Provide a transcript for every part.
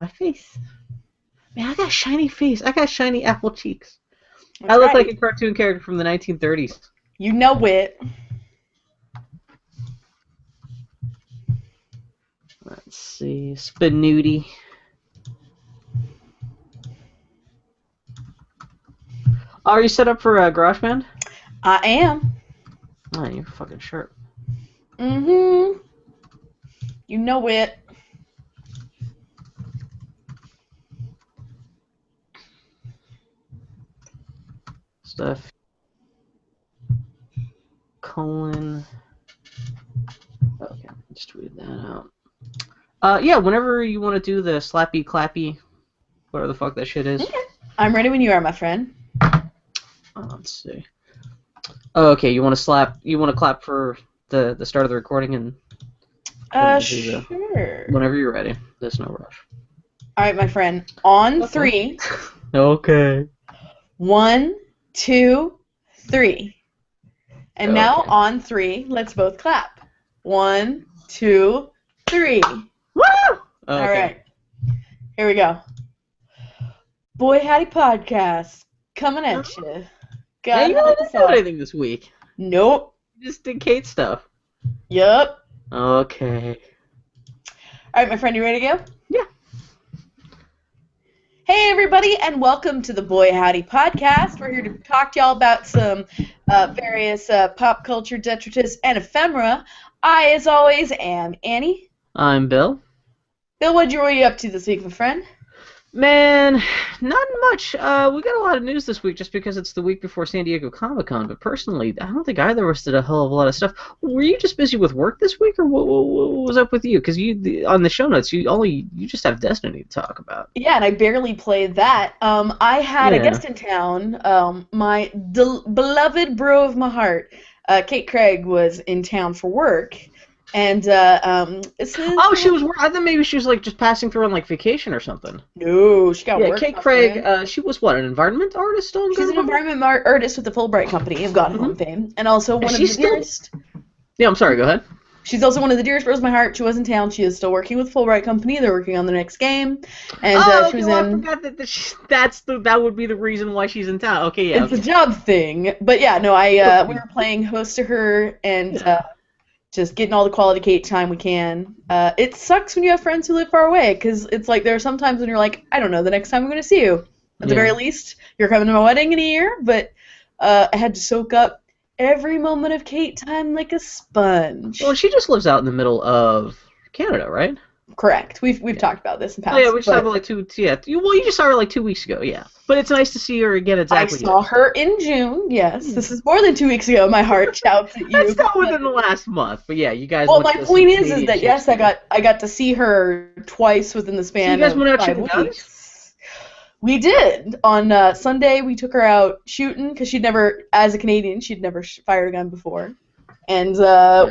My face. Man, I got a shiny face. I got shiny apple cheeks. That's I look right. like a cartoon character from the 1930s. You know it. Let's see. Spinooty. Are you set up for GarageBand? I am. Oh, you're fucking sharp. Mm-hmm. You know it. Stuff. Colon. Okay, just tweeted that out. Yeah, whenever you want to do the slappy clappy, whatever the fuck that shit is. Okay. I'm ready when you are, my friend. Let's see. Oh, okay, you want to slap? You want to clap for the start of the recording and. Sure. Whenever you're ready. There's no rush. All right, my friend. On 3. Okay. 1, 2, 3. And Okay. now on 3, let's both clap. 1, 2, 3. Woo! Okay. All right. Here we go. Boy Howdy Podcast coming at you. Hey, you really didn't do anything this week. Nope. You just did Kate stuff. Yup. Okay. All right, my friend, you ready to go? Yeah. Hey, everybody, and welcome to the Boy Howdy Podcast. We're here to talk to y'all about some various pop culture detritus and ephemera. I, as always, am Annie. I'm Bill. Bill, what are you up to this week, my friend? Man, not much. We got a lot of news this week just because it's the week before San Diego Comic-Con, but personally, I don't think either of us did a hell of a lot of stuff. Were you just busy with work this week, or what was up with you? Because on the show notes, you just have Destiny to talk about. Yeah, and I barely played that. I had a guest in town. My beloved bro of my heart, Kate Craig, was in town for work. And, she was. I thought maybe she was like just passing through on like vacation or something. No, she got work. Yeah, Kate Craig. She was what, an environment artist still? She's an environment artist with the Fulbright Company of God Home fame, and also one of the dearest. Yeah, I'm sorry. Go ahead. She's also one of the dearest bros of my heart. She was in town. She is still working with Fulbright Company. They're working on the next game, and she was in. I forgot that would be the reason why she's in town. Okay, yeah. It's a job thing, but yeah, no, we were playing host to her and. Just getting all the quality Kate time we can. It sucks when you have friends who live far away, because it's like there are some times when you're like, I don't know, the next time I'm going to see you. At the very least, you're coming to my wedding in a year, but I had to soak up every moment of Kate time like a sponge. Well, she just lives out in the middle of Canada, right? Correct. We've talked about this in past. Oh, yeah, we just saw her like 2. Yeah, you just saw her like 2 weeks ago. Yeah, but it's nice to see her again. Exactly. I saw her in June. Yes, this is more than 2 weeks ago. My heart shouts at you. That's not within the last month, but yeah, you guys. Well, my point is that yes, I got to see her twice within the span. So you guys of went out 5 shooting weeks. guns? We did. On Sunday, we took her out shooting because as a Canadian, she'd never fired a gun before. And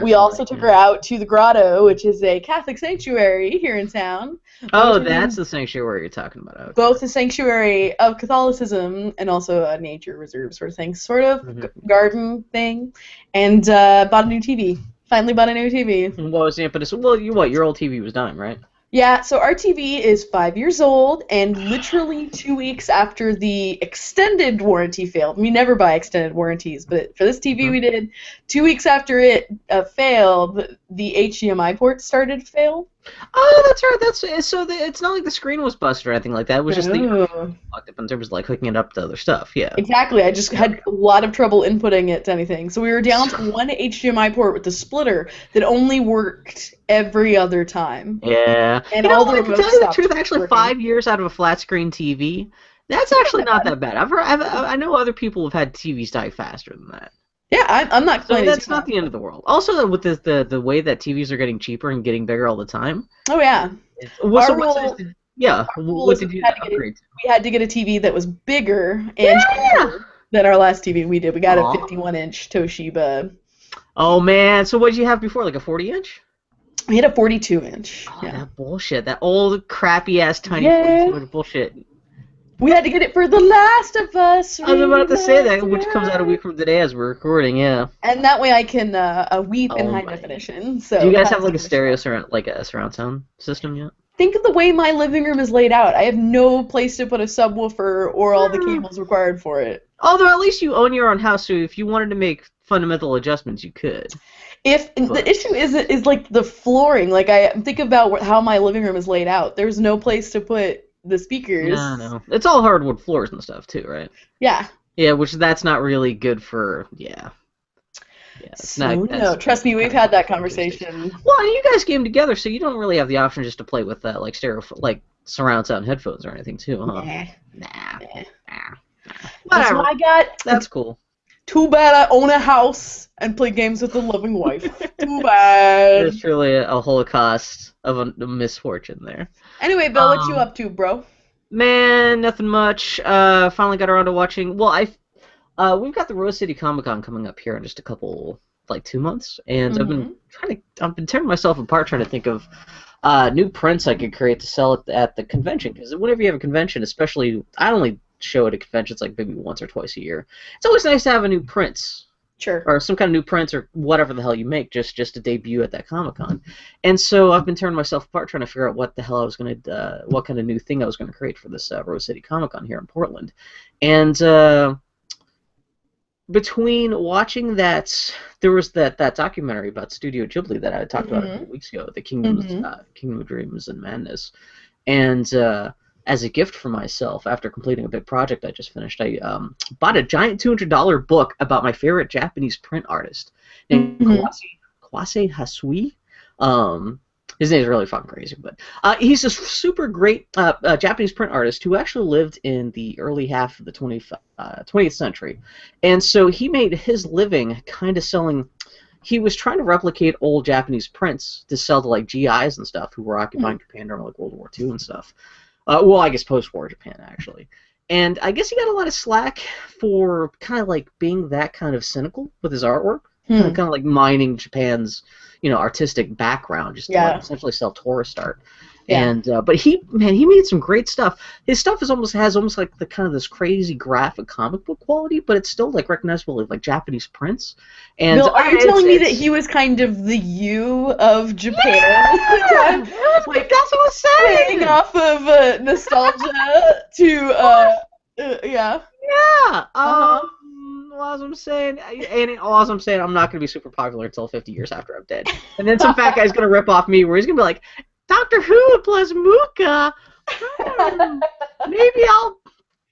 we also took her out to the Grotto, which is a Catholic sanctuary here in town. Oh, that's the sanctuary you're talking about. Okay. Both a sanctuary of Catholicism and also a nature reserve sort of thing, sort of garden thing. And bought a new TV. Finally bought a new TV. And what was the impetus? Well, your old TV was dying, right? Yeah, so our TV is 5 years old, and literally 2 weeks after the extended warranty failed. We never buy extended warranties, but for this TV we did. 2 weeks after it failed, the HDMI port started to fail. Oh, that's right. It's not like the screen was busted or anything like that. It was just fucked up in terms of like hooking it up to other stuff. Yeah. Exactly. I just had a lot of trouble inputting it to anything. So we were down to one HDMI port with the splitter that only worked every other time. Yeah. And all the to remote tell you the stopped truth, actually, working. 5 years out of a flat screen TV, that's actually not that bad. I know other people have had TVs die faster than that. Yeah, I'm not complaining. So that's not the end of the world. Also, with the way that TVs are getting cheaper and getting bigger all the time. Oh yeah. What did you upgrade to? We had to get a TV that was bigger and cheaper than our last TV we did. We got a 51-inch Toshiba. Oh man, so what did you have before? Like a 40-inch? We had a 42-inch. Oh, yeah. That bullshit. That old crappy ass tiny 42-inch bullshit. We had to get it for The Last of Us. I was about to say that, which comes out a week from today as we're recording, yeah. And that way I can weep in high definition. So do you guys have like a stereo surround sound system yet? think of the way my living room is laid out. I have no place to put a subwoofer or all the cables required for it. Although at least you own your own house, so if you wanted to make fundamental adjustments, you could. The issue is like the flooring. Like I think about how my living room is laid out. There's no place to put the speakers. No. It's all hardwood floors and stuff too, right? Yeah. Yeah, which that's not really good for. Yeah, it's So, not. no, trust me, we've had that conversation. Well, and you guys came together, so you don't really have the option just to play with like stereo, like surround sound headphones or anything too, huh? Nah. That's what I got. That's cool. Too bad I own a house and play games with a loving wife. Too bad. There's truly a holocaust of a misfortune there. Anyway, Bill, what you up to, bro? Man, nothing much. Finally got around to watching. Well, we've got the Rose City Comic Con coming up here in just a couple, like 2 months, and I've been tearing myself apart trying to think of new prints I could create to sell at the convention. Because whenever you have a convention, especially, I only show at a convention like maybe once or twice a year. It's always nice to have a new prints. Sure. Or some kind of new prints or whatever the hell you make just to debut at that Comic-Con. And so I've been tearing myself apart trying to figure out what the hell I was going to, what kind of new thing I was going to create for this Rose City Comic-Con here in Portland. And between watching that, there was that documentary about Studio Ghibli that I talked about a few weeks ago, the Kingdom of Dreams and Madness. And as a gift for myself, after completing a big project I just finished, I bought a giant $200 book about my favorite Japanese print artist named Kawase Hasui. His name is really fucking crazy, but he's a super great Japanese print artist who actually lived in the early half of the 20th century. And so he made his living kind of selling. He was trying to replicate old Japanese prints to sell to like GIs and stuff who were occupying Japan during like World War II and stuff. Well, I guess post-war Japan, actually. And I guess he got a lot of slack for kind of like being that kind of cynical with his artwork. Kind of like mining Japan's, artistic background just to like, essentially sell tourist art. Yeah. And but he made some great stuff. His stuff has almost like the kind of this crazy graphic comic book quality, but it's still like recognizable as like Japanese prints. And Bill, are you telling me that he was kind of the you of Japan? Yeah, like that's what I'm saying. Playing off of nostalgia to yeah. Yeah. As I'm saying, I'm not going to be super popular until 50 years after I'm dead. And then some fat guy's going to rip off me where he's going to be like, Doctor Who plus Mooka. Maybe I'll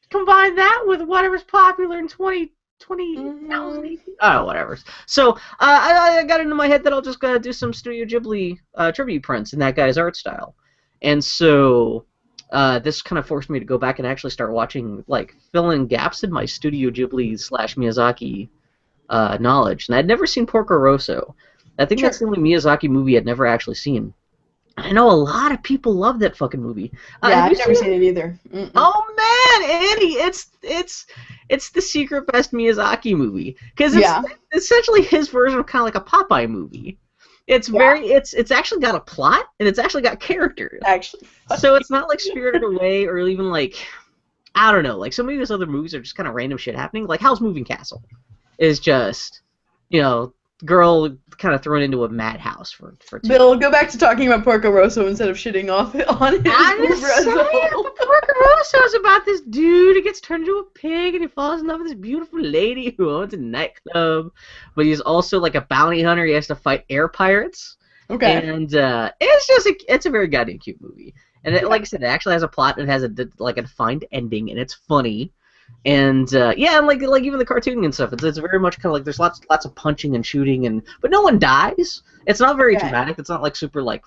combine that with whatever's popular in 2018. Oh, whatever. So I got into my head that I'll just do some Studio Ghibli tribute prints in that guy's art style. And so this kind of forced me to go back and actually start watching, like, fill in gaps in my Studio Ghibli / Miyazaki knowledge. And I'd never seen Porco Rosso. I think that's the only Miyazaki movie I'd never actually seen. I know a lot of people love that fucking movie. Yeah, I've never seen it either. Oh man, Annie, it's the secret best Miyazaki movie because it's essentially his version of kind of like a Popeye movie. It's it's actually got a plot and it's actually got characters. Actually, so it's not like Spirited Away or even like I don't know, like some of these other movies are just kind of random shit happening. Like Howl's Moving Castle is just girl kind of thrown into a madhouse for Bill, go back to talking about Porco Rosso instead of shitting off on his I'm just saying, Porco Rosso is about this dude who gets turned into a pig and he falls in love with this beautiful lady who owns a nightclub, but he's also like a bounty hunter. He has to fight air pirates. Okay. And it's a very goddamn cute movie. And like I said, it actually has a plot and it has a defined ending and it's funny. And and like even the cartooning and stuff, it's very much kind of like there's lots of punching and shooting but no one dies. It's not very dramatic. It's not like super like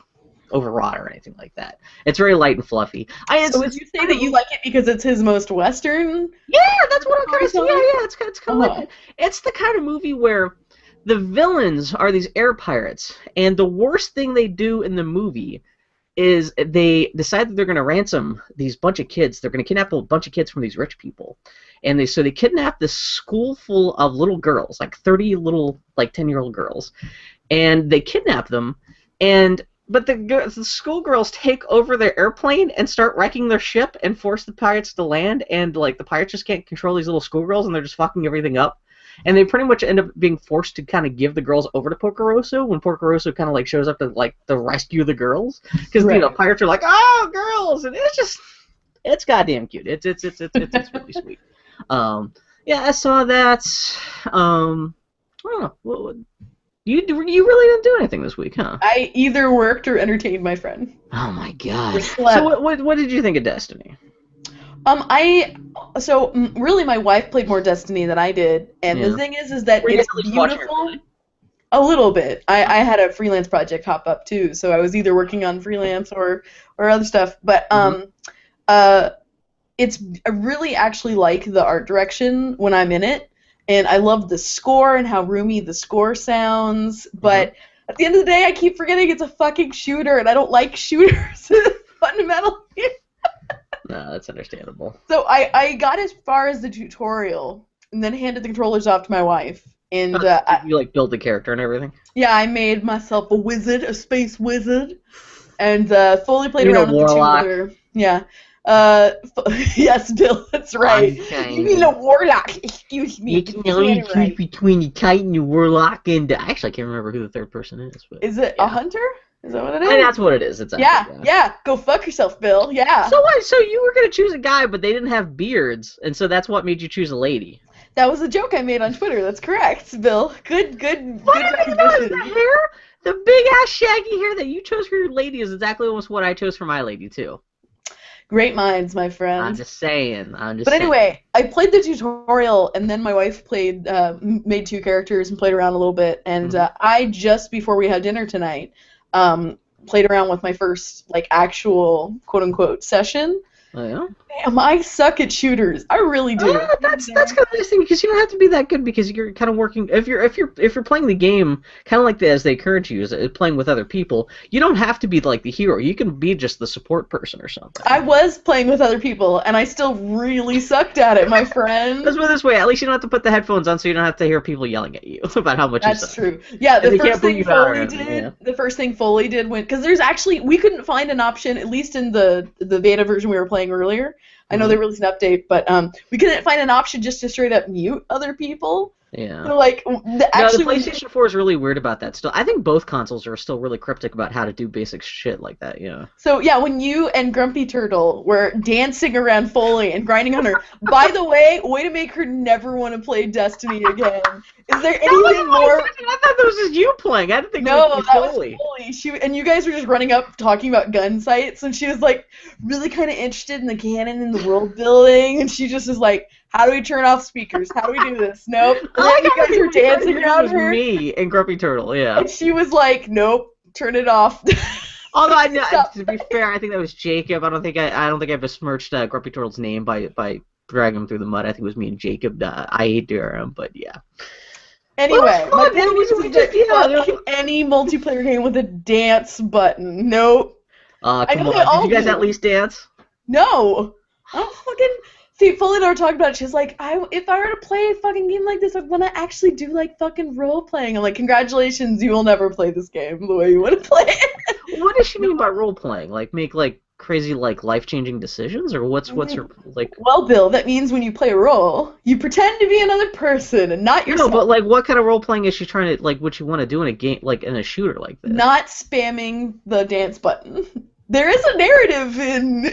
overwrought or anything like that. It's very light and fluffy. So would you say that you like it because it's his most Western? Yeah, that's what I'm kind of saying. Yeah, it's kind of like it's the kind of movie where the villains are these air pirates, and the worst thing they do in the movie is they decide that they're going to ransom these bunch of kids. They're going to kidnap a bunch of kids from these rich people. And they kidnap this school full of little girls, like 30 little, like 10-year-old girls. And they kidnap them, but the schoolgirls take over their airplane and start wrecking their ship and force the pirates to land, and like the pirates just can't control these little schoolgirls and they're just fucking everything up. and they pretty much end up being forced to kind of give the girls over to Dorko Rosso when Dorko Rosso kind of like shows up to like to rescue the girls because you know pirates are like, oh, girls, and it's goddamn cute. It's really sweet. Yeah, I saw that. I don't know. You really didn't do anything this week, huh? I either worked or entertained my friend. Oh my god. So what did you think of Destiny? Really my wife played more Destiny than I did, and the thing is that it's beautiful. A little bit. I had a freelance project hop up too, so I was either working on freelance or other stuff. But I really actually like the art direction when I'm in it, and I love the score and how roomy the score sounds. But at the end of the day, I keep forgetting it's a fucking shooter, and I don't like shooters fundamentally. No, that's understandable. So I got as far as the tutorial, and then handed the controllers off to my wife. And you like build the character and everything? Yeah, I made myself a wizard, a space wizard, and fully played you around with the two warlock. other. Yeah. Yes, Bill, that's right. You mean a warlock? Excuse me. You can only choose between the Titan, the warlock, and actually I can't remember who the third person is. But is it a hunter? Is that what it is? And that's what it is. It's yeah. Go fuck yourself, Bill. Yeah. So what? So you were gonna choose a guy, but they didn't have beards, and so that's what made you choose a lady. That was a joke I made on Twitter. That's correct, Bill. Good recognition. The hair, the big ass shaggy hair that you chose for your lady is exactly almost what I chose for my lady too. Great minds, my friend. I'm just saying. But anyway, I played the tutorial, and then my wife made two characters and played around a little bit. And I just before we had dinner tonight, played around with my first like actual quote unquote session. Oh yeah. Damn, I suck at shooters. I really do. That's kind of nice thing because you don't have to be that good because you're kind of working. If you're playing the game kind of like as they encourage you, is playing with other people. You don't have to be like the hero. You can be just the support person or something. I was playing with other people and I still really sucked at it, my friend. Let's put it this way: at least you don't have to put the headphones on, so you don't have to hear people yelling at you about how much you suck. That's true. Yeah, the first thing Foley did because there's actually we couldn't find an option at least in the beta version we were playing earlier. I know they released an update, but we couldn't find an option just to straight up mute other people. Yeah. So, like, the PlayStation 4 is really weird about that still. I think both consoles are still really cryptic about how to do basic shit like that, yeah. So, yeah, when you and Grumpy Turtle were dancing around Foley and grinding on her, by the way to make her never want to play Destiny again. Is there anything more? I thought that was just you playing. I didn't think that was Foley. And you guys were just running up talking about gun sights, and she was, like, really kind of interested in the canon and the world building, and she just is like, how do we turn off speakers? How do we do this? Nope. And then you guys were dancing around her. Me and Grumpy Turtle, yeah. And she was like, nope, turn it off. Although to be fair, I think that was Jacob. I don't think I besmirched Grumpy Turtle's name by dragging him through the mud. I think it was me and Jacob. I hate him, but yeah. Anyway, my point is that fuck any multiplayer game with a dance button. Nope. Come on. Did you guys at least dance? No. I don't fucking... See, Foley and I were talking about it. She's like, if I were to play a fucking game like this, I'd want to actually do, like, fucking role-playing. I'm like, congratulations, you will never play this game the way you want to play it. What does she mean by role-playing? Like, make, like, crazy, like, life-changing decisions? Or what's her, like... Well, Bill, that means when you play a role, you pretend to be another person and not yourself. No, but, like, what kind of role-playing is she trying to, like, what you want to do in a game, like, in a shooter like this? Not spamming the dance button. There is a narrative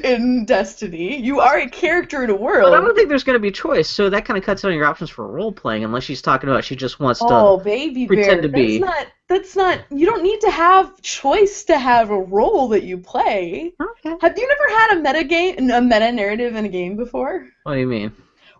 in Destiny. You are a character in a world. But I don't think there's going to be choice, so that kind of cuts down your options for role-playing, unless she's talking about she just wants to pretend to be. That's not, you don't need to have choice to have a role that you play. Okay. Have you never had a meta-narrative in a game before? What do you mean?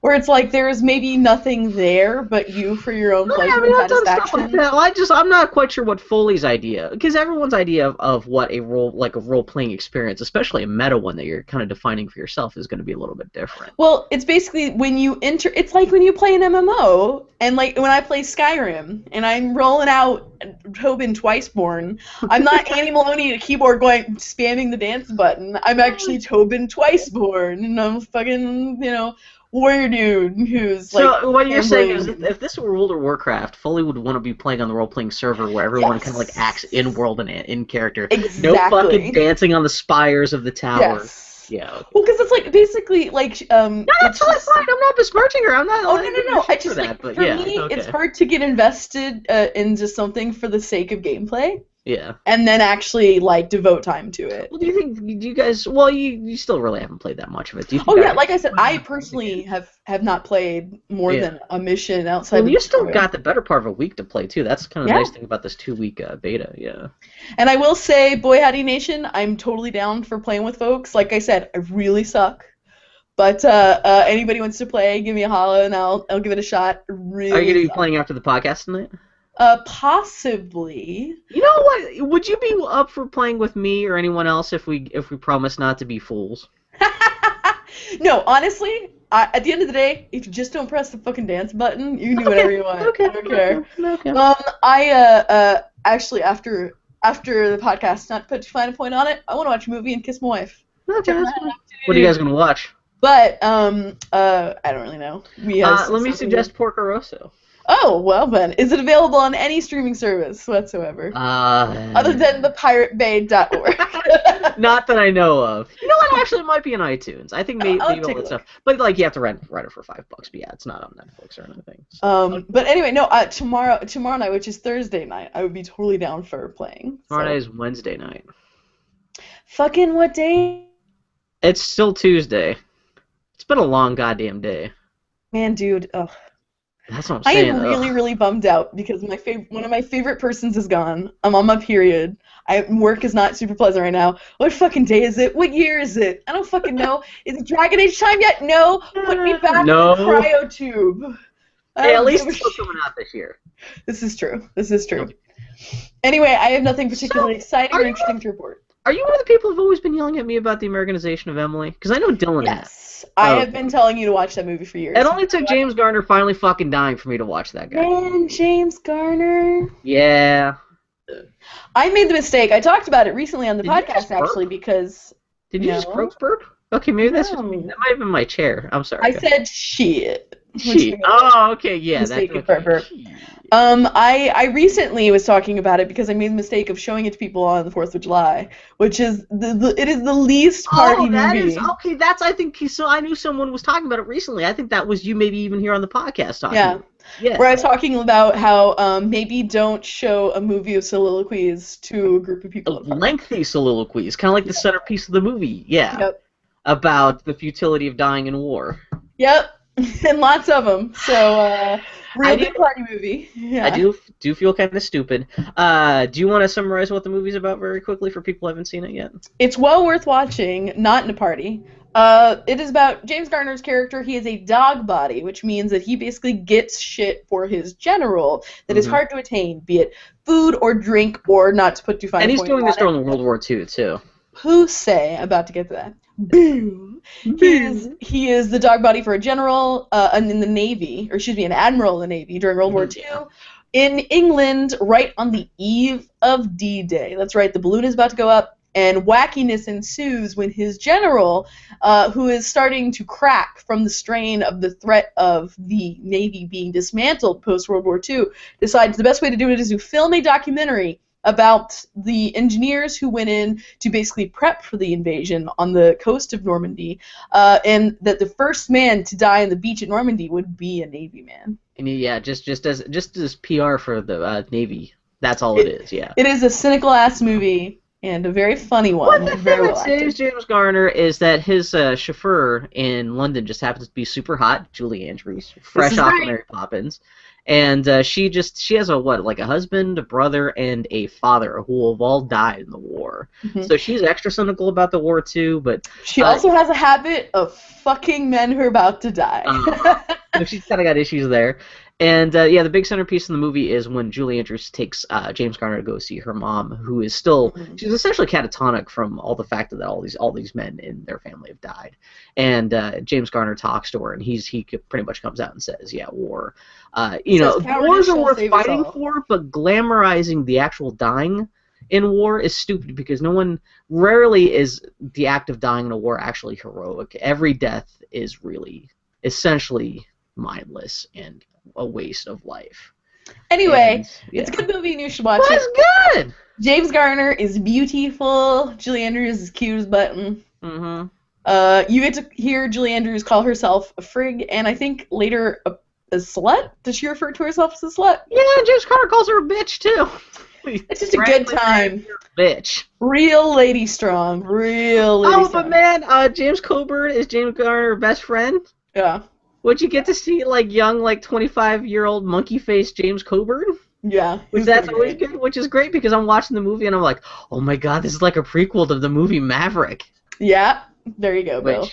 Where it's like there's maybe nothing there but you for your own pleasure and satisfaction. Like that. I'm not quite sure what Foley's idea, because everyone's idea of what a role-playing experience, especially a meta one that you're kind of defining for yourself, is going to be a little bit different. Well, it's basically when you it's like when you play an MMO, and like when I play Skyrim, and I'm rolling out Tobin Twiceborn, I'm not Annie Maloney at a keyboard spamming the dance button. I'm actually Tobin Twiceborn, and I'm fucking, warrior dude who's like... So what you're saying is if this were World of Warcraft, Foley would want to be playing on the role-playing server where everyone kind of like acts in-world and in character. Exactly. No fucking dancing on the spires of the tower. Yeah. Okay. Well, because it's like basically like No, that's it's totally just. fine. I'm not besmirching her. I'm not. Oh, no. I For just that, like but for yeah. me, it's Okay. hard to get invested in just something for the sake of gameplay Yeah. and then actually like devote time to it. Well, do you think do you guys? Well, you still really haven't played that much of it. Do you Oh think yeah, I? like I said, I personally have not played more Yeah. than a mission outside Well, the you still tutorial. got the better part of a week to play too. That's kind of the Yeah. nice thing about this 2 week beta. Yeah. And I will say, Boy Howdy Nation, I'm totally down for playing with folks. Like I said, I really suck. But anybody wants to play, give me a holler and I'll give it a shot. Are you Really gonna be suck. playing after the podcast tonight? Possibly. You know what? Would you be up for playing with me or anyone else if we promise not to be fools? No, honestly, at the end of the day, if you just don't press the fucking dance button, you can do whatever you want. Okay. I don't care. Okay. I actually after the podcast, not to put too fine a point on it, I want to watch a movie and kiss my wife. Okay. What are you guys gonna watch? But I don't really know. Let me suggest Dorko Rosso. Oh, well then. Is it available on any streaming service whatsoever? Other than the piratebay.org. Not that I know of. You know what? Actually, it might be on iTunes. I think maybe all that stuff. But like, you have to rent it for $5. But yeah, it's not on Netflix or anything. So. But anyway, no. Tomorrow night, which is Thursday night, I would be totally down for playing. Tomorrow night is Wednesday night. Fucking what day? It's still Tuesday. It's been a long goddamn day. Man, dude. Ugh. That's what I'm saying. I am really, really bummed out because one of my favorite persons is gone. I'm on my period. Work is not super pleasant right now. What fucking day is it? What year is it? I don't fucking know. Is it Dragon Age time yet? No. Put me back in the cryo tube. Hey, at least it's still coming out this year. This is true. Anyway, I have nothing particularly exciting or interesting to report. Are you one of the people who've always been yelling at me about the Americanization of Emily? Because I know Dylan has. Yes. I have been telling you to watch that movie for years. It only took James Garner finally fucking dying for me to watch that guy. Man, James Garner. Yeah. I made the mistake. I talked about it recently on the podcast, actually, because... Did you just burp? Okay, maybe that's just me. That might have been my chair. I'm sorry. I said shit. Shit. Oh, okay, yeah. Burp. I recently was talking about it because I made the mistake of showing it to people on the 4th of July, which is it is the least party movie. Okay, that's I think so. I knew someone was talking about it recently. I think that was you, maybe even here on the podcast talking. Yeah. Yeah. Where I was talking about how maybe don't show a movie of soliloquies to a group of people. Lengthy soliloquies, kind of like the centerpiece of the movie. Yeah. Yep. About the futility of dying in war. Yep. And lots of them. So, real big party movie. Yeah. I do feel kind of stupid. Do you want to summarize what the movie's about very quickly for people who haven't seen it yet? It's well worth watching, not in a party. It is about James Garner's character. He is a dog body, which means that he basically gets shit for his general that is hard to attain, be it food or drink or not to put too fine a point on it. And he's doing this during World War II, too. Who say, about to get to that. Boom. He is the dog body for a general in the Navy, or excuse me, an admiral in the Navy during World War II in England right on the eve of D-Day. That's right, the balloon is about to go up, and wackiness ensues when his general, who is starting to crack from the strain of the threat of the Navy being dismantled post-World War II, decides the best way to do it is to film a documentary about the engineers who went in to basically prep for the invasion on the coast of Normandy, and that the first man to die on the beach at Normandy would be a Navy man. And yeah, just as PR for the Navy. That's all it is. Yeah. It is a cynical ass movie and a very funny one. What the thing that saves James Garner is that his chauffeur in London just happens to be super hot, Julie Andrews, fresh off of Mary Poppins. And she has a husband, a brother, and a father who have all died in the war. So she's extra cynical about the war too, but she also has a habit of fucking men who are about to die. So she's kind of got issues there. And the big centerpiece in the movie is when Julie Andrews takes James Garner to go see her mom, who is still she's essentially catatonic from all the fact that all these men in their family have died. And James Garner talks to her, and he pretty much comes out and says, "Yeah, war. Wars are worth fighting for, but glamorizing the actual dying in war is stupid because rarely is the act of dying in a war actually heroic. Every death is really essentially mindless and a waste of life." Anyway, it's a good movie and you should watch it. It's good! James Garner is beautiful. Julie Andrews is cute as button. You get to hear Julie Andrews call herself a frig, and I think later a slut. Does she refer to herself as a slut? Yeah, James Carter calls her a bitch too. It's just a good time. Bitch. Real lady strong. Real lady strong. But man, James Coburn is James Garner's best friend. Yeah. Would you get to see like young, like 25-year-old monkey face James Coburn? Yeah. Which that's always good. Which is great because I'm watching the movie and I'm like, oh my god, this is like a prequel to the movie Maverick. Yeah. There you go, Bill.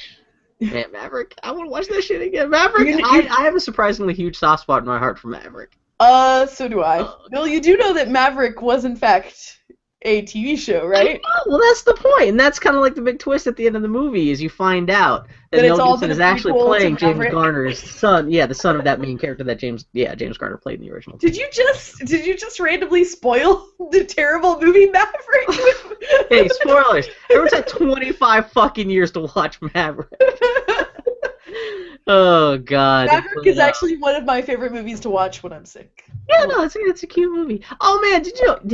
Man, Maverick. I want to watch that shit again. Maverick. I have a surprisingly huge soft spot in my heart for Maverick. So do I. Bill, you do know that Maverick was in fact a TV show, right? Well, that's the point, and that's kind of like the big twist at the end of the movie is you find out that Mel Gibson is actually playing James Garner's son. Yeah, the son of that main character that James Garner played in the original. Did you just randomly spoil the terrible movie Maverick? Hey, spoilers! Everyone's had 25 fucking years to watch Maverick. Oh god. Maverick is actually one of my favorite movies to watch when I'm sick. Yeah, no, it's a cute movie. Oh man,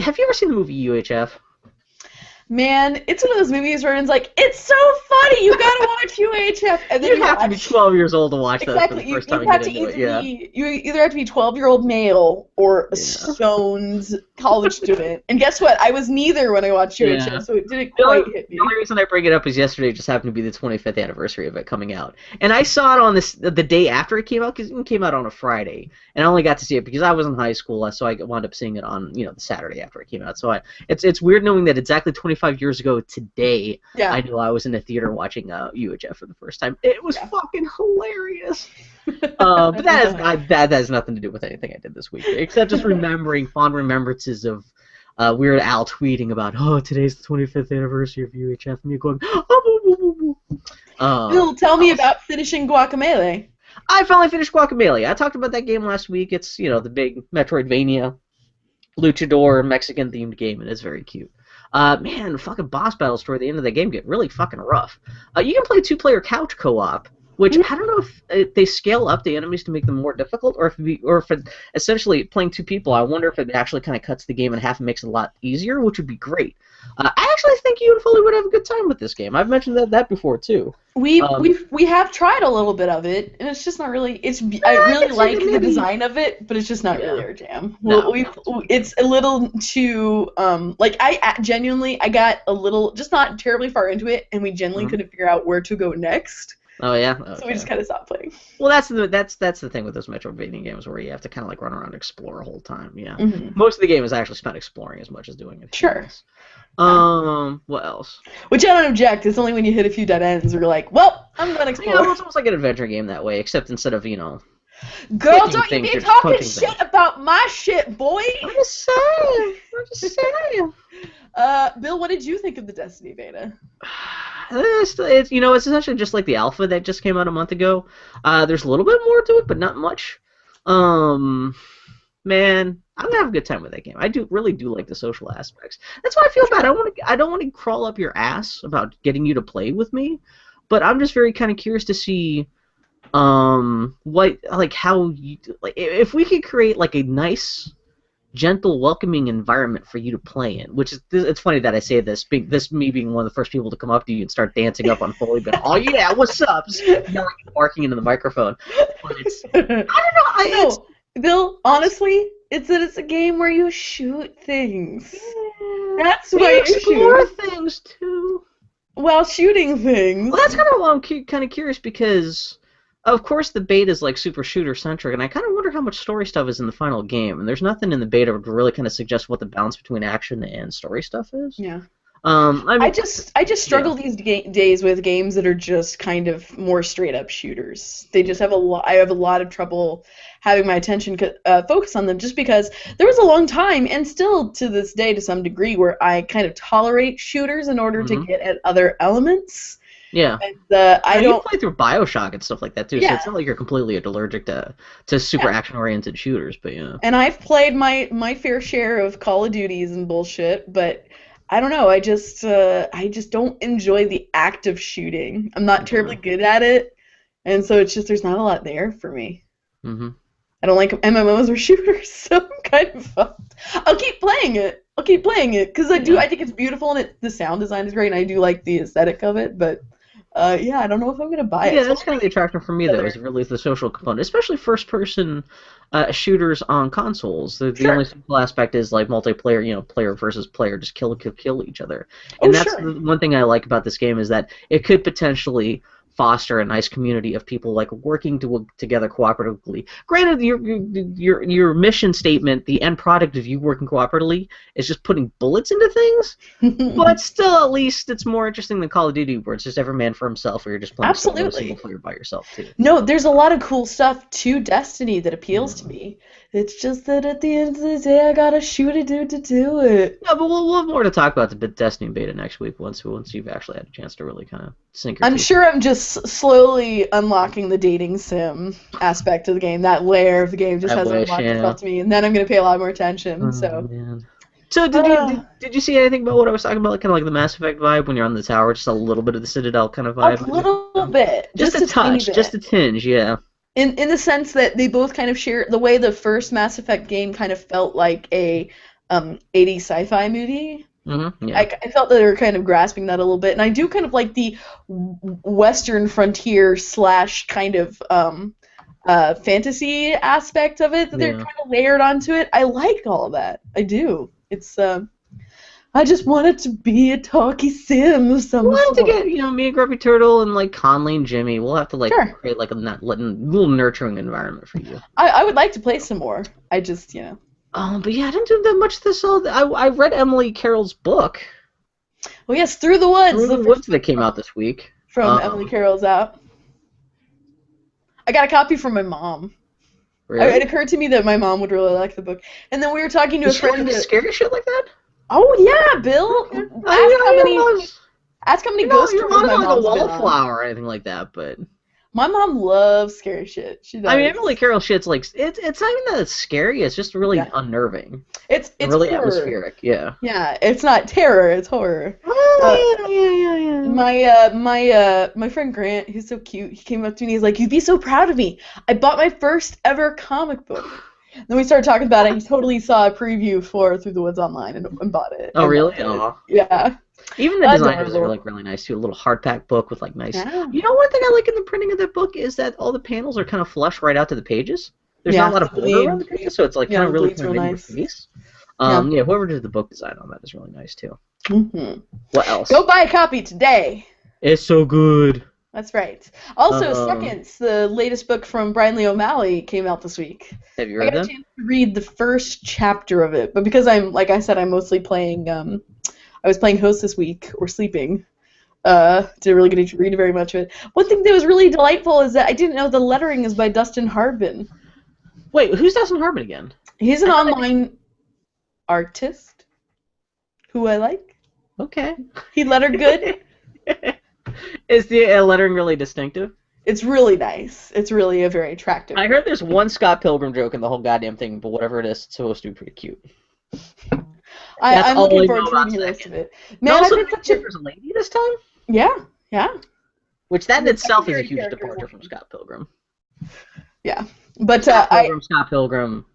have you ever seen the movie UHF? Man, it's one of those movies where it's like, it's so funny, you gotta watch UHF. And then you have to be 12 years old to watch that for the first time. You either have to be 12-year-old male or a stoned college student. And guess what? I was neither when I watched UHF, so it didn't quite hit me. The only reason I bring it up is yesterday just happened to be the 25th anniversary of it coming out. And I saw it on the day after it came out, because it came out on a Friday. And I only got to see it because I was in high school, so I wound up seeing it on, the Saturday after it came out. So it's weird knowing that exactly 25 years ago today, I knew I was in a theater watching UHF for the first time. It was fucking hilarious. But that has nothing to do with anything I did this week, except just remembering fond remembrances of Weird Al tweeting about, today's the 25th anniversary of UHF, and me going, Bill, tell me about finishing Guacamelee. I finally finished Guacamelee. I talked about that game last week. It's, the big Metroidvania, luchador, Mexican-themed game, and it's very cute. Man, fucking boss battles toward the end of the game get really fucking rough. You can play 2-player couch co-op, which I don't know if they scale up the enemies to make them more difficult, or if it, essentially playing 2 people, I wonder if it actually kind of cuts the game in half and makes it a lot easier, which would be great. I actually think you and Foley would have a good time with this game. I've mentioned that before too. We have tried a little bit of it, and it's just not really. I really like the design of it, but it's just not really our jam. No, it's a little too I genuinely got a little just not terribly far into it, and we genuinely couldn't figure out where to go next. Oh yeah. Okay. So we just kind of stopped playing. Well, that's the thing with those Metroidvania games where you have to kind of like run around and explore a whole time. Yeah. Mm-hmm. Most of the game is actually spent exploring as much as doing it. Sure. What else? Which I don't object. It's only when you hit a few dead ends where you're like, well, I'm gonna explore. Yeah, it's almost like an adventure game that way, except instead of Girl, don't you be talking shit about my shit, boy. I'm just saying. Bill, what did you think of the Destiny beta? It's essentially just like the alpha that just came out a month ago. There's a little bit more to it, but not much. Man, I'm gonna have a good time with that game. I really do like the social aspects. That's why I feel bad. I don't want to crawl up your ass about getting you to play with me, but I'm just very kind of curious to see, if we could create like a nice, gentle, welcoming environment for you to play in. Which is, it's funny that I say this, me being one of the first people to come up to you and start dancing up on Foley, but oh yeah, what's up? Just yelling and barking into the microphone. But I don't know. Bill, honestly, it's a game where you shoot things. That's why you explore things too. While shooting things. Well, that's kind of why I'm kind of curious because, of course, the beta is like super shooter centric, and I kind of wonder how much story stuff is in the final game. And there's nothing in the beta to really kind of suggest what the balance between action and story stuff is. Yeah. I just struggle these days with games that are just kind of more straight up shooters. They just have I have a lot of trouble having my attention focus on them just because there was a long time, and still to this day to some degree, where I kind of tolerate shooters in order to get at other elements. Yeah. And you play through BioShock and stuff like that too, so it's not like you're completely allergic to super action oriented shooters, but yeah. And I've played my fair share of Call of Duties and bullshit, but I don't know. I just don't enjoy the act of shooting. I'm not terribly good at it, and so it's just there's not a lot there for me. Mm-hmm. I don't like MMOs or shooters, so I'm kind of fucked. I'll keep playing it because I think it's beautiful and the sound design is great, and I do like the aesthetic of it. But Yeah, I don't know if I'm gonna buy it. Yeah, that's kind of the attraction for me, though, is really the social component, especially first-person shooters on consoles. The only Sure. simple aspect is like multiplayer, player versus player, just kill each other. Oh, And that's sure. the one thing I like about this game is that it could potentially foster a nice community of people like working together cooperatively. Granted, your mission statement, the end product of you working cooperatively, is just putting bullets into things. But still, at least it's more interesting than Call of Duty, where it's just every man for himself, or you're just playing solo single Absolutely. player by yourself too. No, there's a lot of cool stuff to Destiny that appeals to me. It's just that at the end of the day, I gotta shoot a dude to do it. No, but we'll have more to talk about the Destiny beta next week once you've actually had a chance to really kind of sink your I'm teeth. sure I'm just slowly unlocking the dating sim aspect of the game. That layer of the game just I hasn't wish, unlocked yeah. itself to me, and then I'm gonna pay a lot more attention. Oh, So, man. So did you see anything about what I was talking about, like, kind of like the Mass Effect vibe when you're on the tower, just a little bit of the Citadel kind of a vibe? little bit, Just a a tiny touch, bit. just a tinge, yeah. In the sense that they both kind of share the way the first Mass Effect game kind of felt like a 80s sci-fi movie. Yeah. I felt that they were kind of grasping that a little bit, and I do kind of like the Western frontier / kind of fantasy aspect of it that they're kind of layered onto it. I like all of that. I do. It's I just want it to be a talky sim of some We'll have to sort. get, me and Grumpy Turtle and like Conley and Jimmy. We'll have to Sure. create like a little nurturing environment for you. I would like to play some more. I just, But yeah, I didn't do that much this all. I read Emily Carroll's book. Well, yes, Through the Woods. Through the Woods that came out this week. From Emily Carroll's app. I got a copy from my mom. Really? It occurred to me that my mom would really like the book. And then we were talking to a friend. Scary shit like that? Oh, yeah, Bill. Ask how many ghost Your tours mom's my not like a mom's been on. wallflower or anything like that, but... My mom loves scary shit. She does. I mean, Emily Carroll shit's like... It's not even that it's scary, it's just really unnerving. It's really horror. Atmospheric, yeah. Yeah, it's not terror, it's horror. Yeah. My friend Grant, he's so cute. He came up to me, he's like, "You'd be so proud of me. I bought my first ever comic book." Then we started talking about it. He totally saw a preview for Through the Woods online and bought it. Oh, really? Oh. Yeah. Even the designers are like really nice too. A little hardback book with like nice. Yeah. You know, one thing I like in the printing of that book is that all the panels are kind of flush right out to the pages. There's not a lot of border around the pages, so it's like kind of really kind of in your face. Whoever did the book design on that is really nice too. Mm-hmm. What else? Go buy a copy today. It's so good. That's right. Also, Seconds, the latest book from Brian Lee O'Malley, came out this week. Have you read I got a chance to read the first chapter of it, but because like I said, I'm mostly playing. I was playing Host this week or sleeping. Didn't really get to read very much of it. One thing that was really delightful is that I didn't know the lettering is by Dustin Harbin. Wait, who's Dustin Harbin again? He's an online artist who I like. Okay. He lettered good. Is the lettering really distinctive? It's really nice. It's really a very attractive. I heard there's one Scott Pilgrim joke in the whole goddamn thing, but whatever it is, it's supposed to be pretty cute. I'm looking forward to reading the rest of it. Man, also, I've been there's a lady this time? Yeah. Which that in itself is a huge departure from Scott Pilgrim. Yeah. But Scott Pilgrim.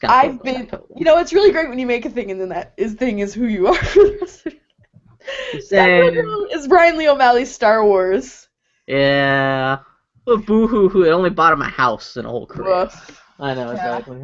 I've been, it's really great when you make a thing and then that thing is who you are for the rest of it. Scott Pilgrim is Brian Lee O'Malley's Star Wars. Yeah. Well, boo-hoo-hoo, it only bought him a house and a whole career. I know, exactly.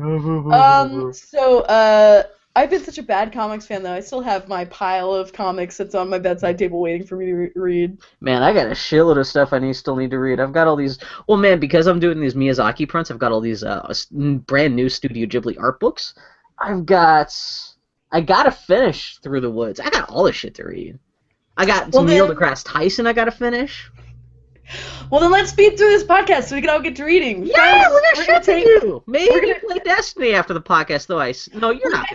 So, I've been such a bad comics fan, though. I still have my pile of comics that's on my bedside table waiting for me to read. Man, I got a shitload of stuff I still need to read. I've got all these... Well, man, because I'm doing these Miyazaki prints, I've got all these brand new Studio Ghibli art books. I gotta finish Through the Woods. I got all this shit to read. I got some Neil deGrasse Tyson I gotta finish. Well, then let's speed through this podcast so we can all get to reading. Yeah, we're gonna do. Maybe we're gonna play Destiny after the podcast, though. No, you're not.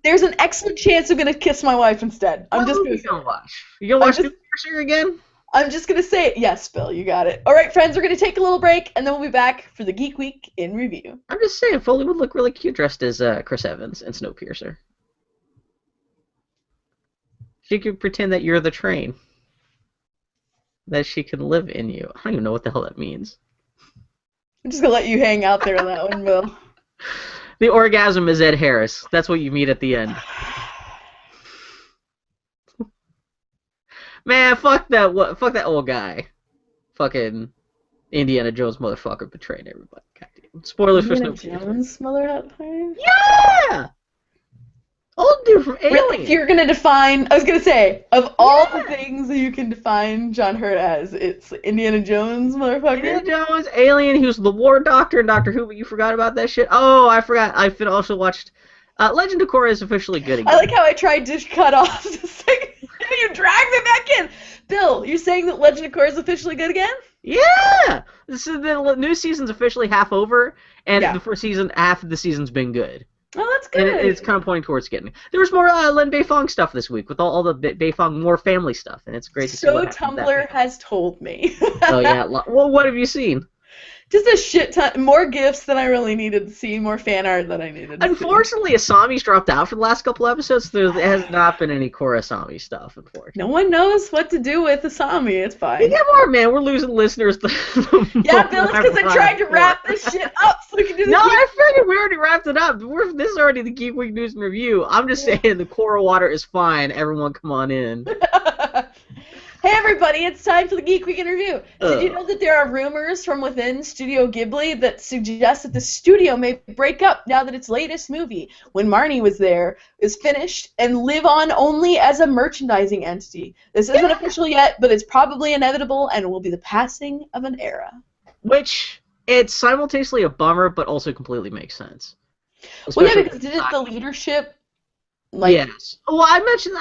There's an excellent chance I'm gonna kiss my wife instead. I'm just gonna watch. You gonna watch Snowpiercer again? I'm just gonna say it. Yes, Bill, you got it. All right, friends, we're gonna take a little break, and then we'll be back for the Geek Week in review. I'm just saying, Foley would look really cute dressed as Chris Evans in Snowpiercer. She could pretend that you're the train. That she can live in you. I don't even know what the hell that means. I'm just gonna let you hang out there on that one, Bill. The orgasm is Ed Harris. That's what you meet at the end. Man, fuck that old guy. fucking Indiana Jones motherfucker betraying everybody. Goddamn. Spoilers for Indiana Snowpiercer. Jones, motherfucker. Yeah! Old dude from Alien. Really, if you're gonna define, I was gonna say, of all the things that you can define John Hurt as, it's Indiana Jones, motherfucker. Indiana Jones, Alien, he was the war doctor in Doctor Who, but you forgot about that shit? Oh, I forgot. I also watched Legend of Korra is officially good again. I like how I tried to cut off the second, and you dragged me back in. Bill, you're saying that Legend of Korra is officially good again? Yeah! The new season's officially half over, and Yeah. the first season, half of the season's been good. Oh, that's good. And it's kind of pointing towards getting. There was more Len Beifong stuff this week with all the Beifong more family stuff, and it's great to see what happens with Tumblr that. has told me. Oh yeah. Well, what have you seen? Just a shit ton, more gifs than I really needed to see, more fan art than I needed to see. Unfortunately, Asami's dropped out for the last couple episodes. There has not been any Korra Asami stuff, unfortunately. No one knows what to do with Asami. It's fine. We get more, man. We're losing listeners. Yeah, Bill, it's because I tried to wrap this shit up so we can do this. No, I figured we already wrapped it up. This is already the Geek Week News and Review. I'm just saying the Korra water is fine. Everyone come on in. Hey everybody, it's time for the Geek Week in Review. Did you know that there are rumors from within Studio Ghibli that suggest that the studio may break up now that its latest movie, When Marnie Was There, is finished and live on only as a merchandising entity? This isn't official yet, but it's probably inevitable and will be the passing of an era. Which, it's simultaneously a bummer, but also completely makes sense. Well, yeah, Especially because didn't the leadership... yes. Well, I mentioned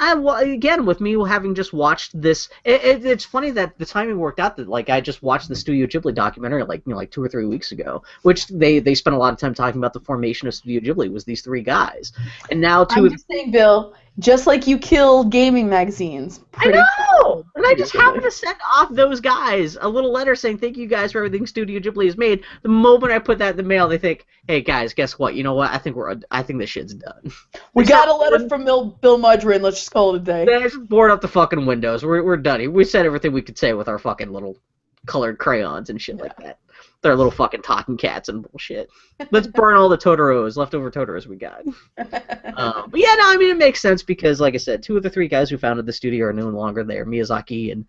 again with me having just watched this. It's funny that the timing worked out that I just watched the Studio Ghibli documentary like 2 or 3 weeks ago, which they spent a lot of time talking about the formation of Studio Ghibli was these 3 guys, and now I'm just saying, Bill, just like you killed gaming magazines. I know, and I just happened to send off those guys a little letter saying thank you guys for everything Studio Ghibli has made. The moment I put that in the mail, they think, hey guys, guess what? You know what? I think this shit's done. We got a letter from Bill Mudrin. Let's just call it a day. They just board up the fucking windows. We're done. We said everything we could say with our fucking little colored crayons and shit like that. They're little fucking talking cats and bullshit. Let's burn all the leftover Totoros we got. But yeah, no, I mean, it makes sense because, like I said, 2 of the 3 guys who founded the studio are no longer there, Miyazaki and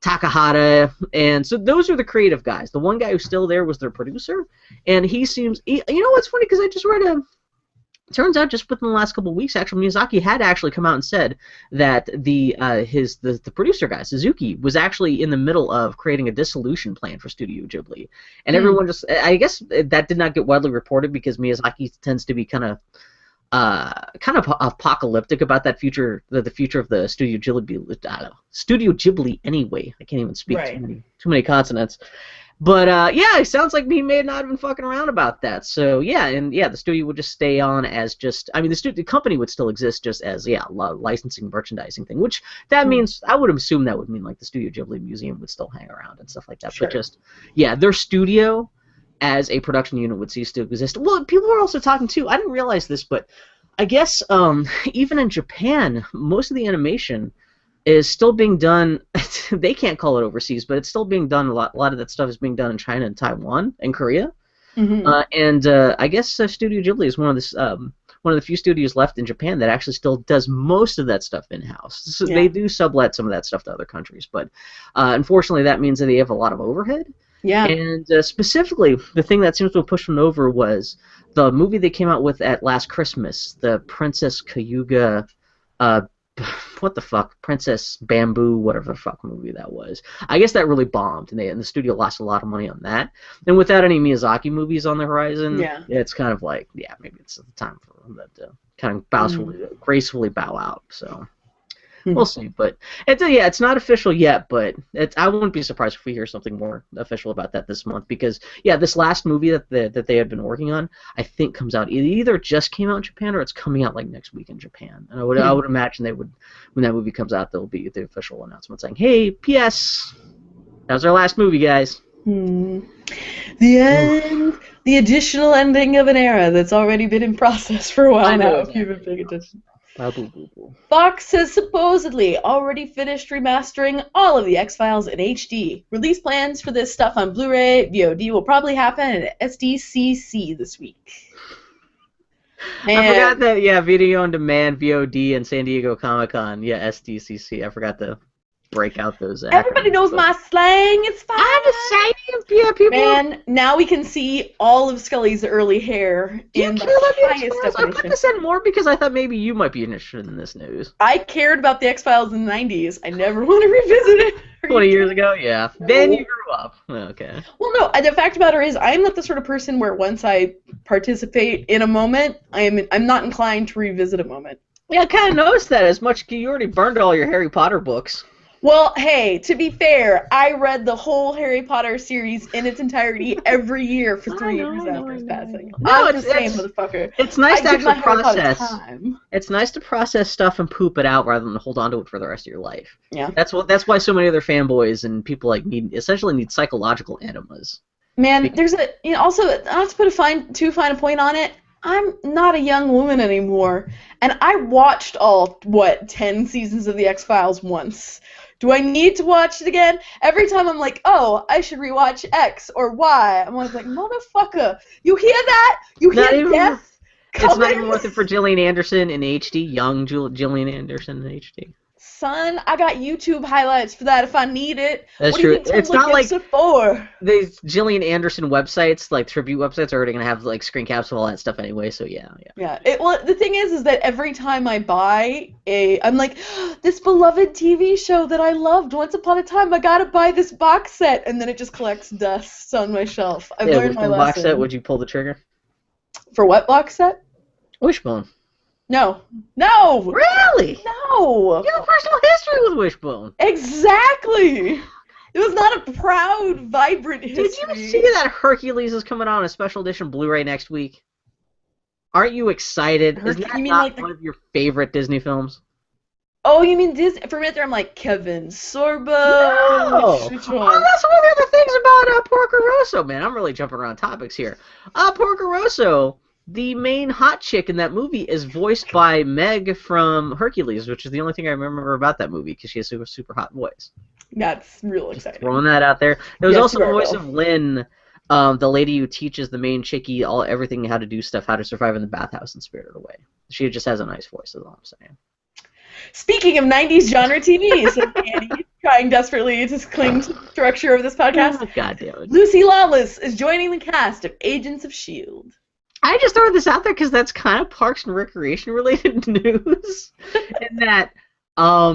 Takahata, and so those are the creative guys. The one guy who's still there was their producer, and you know what's funny, because I just read turns out just within the last couple of weeks, actually, Miyazaki had actually come out and said that the producer guy, Suzuki, was actually in the middle of creating a dissolution plan for Studio Ghibli. And everyone just, I guess that did not get widely reported because Miyazaki tends to be kind of apocalyptic about that future, the future of the Studio Ghibli. I don't know, Studio Ghibli anyway. I can't even speak too many consonants. But yeah, it sounds like he may not have been fucking around about that. So yeah, the studio would just stay on as just. I mean, the company would still exist just as licensing, merchandising thing. Which that means I would assume that would mean like the Studio Ghibli Museum would still hang around and stuff like that. Sure. But just their studio as a production unit would cease to exist. Well, people are also talking too. I didn't realize this, but I guess even in Japan, most of the animation is still being done. They can't call it overseas, but it's still being done. A lot of that stuff is being done in China and Taiwan and Korea. Mm-hmm. I guess Studio Ghibli is one of the few studios left in Japan that actually still does most of that stuff in-house. So they do sublet some of that stuff to other countries, but unfortunately that means that they have a lot of overhead. Yeah. And specifically, the thing that seems to have pushed them over was the movie they came out with at last Christmas, the Princess Kaguya, what the fuck, Princess Bamboo, whatever the fuck movie that was. I guess that really bombed, and the studio lost a lot of money on that. And without any Miyazaki movies on the horizon, it's kind of like, maybe it's the time for them to kind of gracefully bow out. So we'll see. But it's not official yet, but I wouldn't be surprised if we hear something more official about that this month, because this last movie that they had been working on, I think comes out, it either just came out in Japan or it's coming out like next week in Japan. And I would imagine they would, when that movie comes out, there'll be the official announcement saying, hey, P.S. that was our last movie, guys. The end. The additional ending of an era that's already been in process for a while now, if you've been paying attention. Fox has supposedly already finished remastering all of the X-Files in HD. Release plans for this stuff on Blu-ray, VOD will probably happen at SDCC this week. I forgot that, Video on Demand, VOD, and San Diego Comic-Con. SDCC. I forgot the break out those acronyms. Everybody knows my slang. It's fine. I'm the same. Yeah, people. Man, now we can see all of Scully's early hair in the highest I put definition. this in more because I thought maybe you might be interested in this news. I cared about the X-Files in the 90s. I never want to revisit it. 20 years ago? Yeah. Then you grew up. Okay. Well, no, the fact of the matter is I'm not the sort of person where once I participate in a moment, I'm not inclined to revisit a moment. Yeah, I kind of noticed that as much. You already burned all your Harry Potter books. Well, hey, to be fair, I read the whole Harry Potter series in its entirety every year for 3 years after its passing. No, I'm the same motherfucker. It's nice to actually process. Time. It's nice to process stuff and poop it out rather than hold on to it for the rest of your life. Yeah. That's why so many other fanboys and people like essentially need psychological enemas. Man, there's also not to put too fine a point on it. I'm not a young woman anymore, and I watched all 10 seasons of the X-Files once. Do I need to watch it again? Every time I'm like, oh, I should rewatch X or Y. I'm always like, motherfucker, you hear that? You hear death? It's not even worth it for Gillian Anderson in HD, young Gillian Anderson in HD. Son, I got YouTube highlights for that if I need it. That's true. It's not like these Gillian Anderson websites, like tribute websites, are already gonna have like screen caps of all that stuff anyway. So yeah. Well, the thing is that every time I buy I'm like, this beloved TV show that I loved once upon a time. I gotta buy this box set, and then it just collects dust on my shelf. I've learned my lesson. Box set? Would you pull the trigger? For what box set? Wishbone. No. Really? No. You have personal history with Wishbone. Exactly. It was not a proud, vibrant history. Did you see that Hercules is coming out on a special edition Blu-ray next week? Aren't you excited? Isn't that not one of your favorite Disney films? Oh, you mean Disney? For a minute there, I'm like, Kevin Sorbo. No. Which one? Oh, that's one of the other things about Dorko Rosso, man. I'm really jumping around topics here. Dorko Rosso, the main hot chick in that movie, is voiced by Meg from Hercules, which is the only thing I remember about that movie because she has a super hot voice. That's real exciting. Throwing that out there. There was also the voice of Lynn, the lady who teaches the main chickie everything, how to do stuff, how to survive in the bathhouse and Spirited Away. She just has a nice voice, is all I'm saying. Speaking of 90s genre TV, so Andy, trying desperately to cling to the structure of this podcast, oh, God damn it. Lucy Lawless is joining the cast of Agents of S.H.I.E.L.D. I just throw this out there because that's kind of Parks and Recreation related news. In that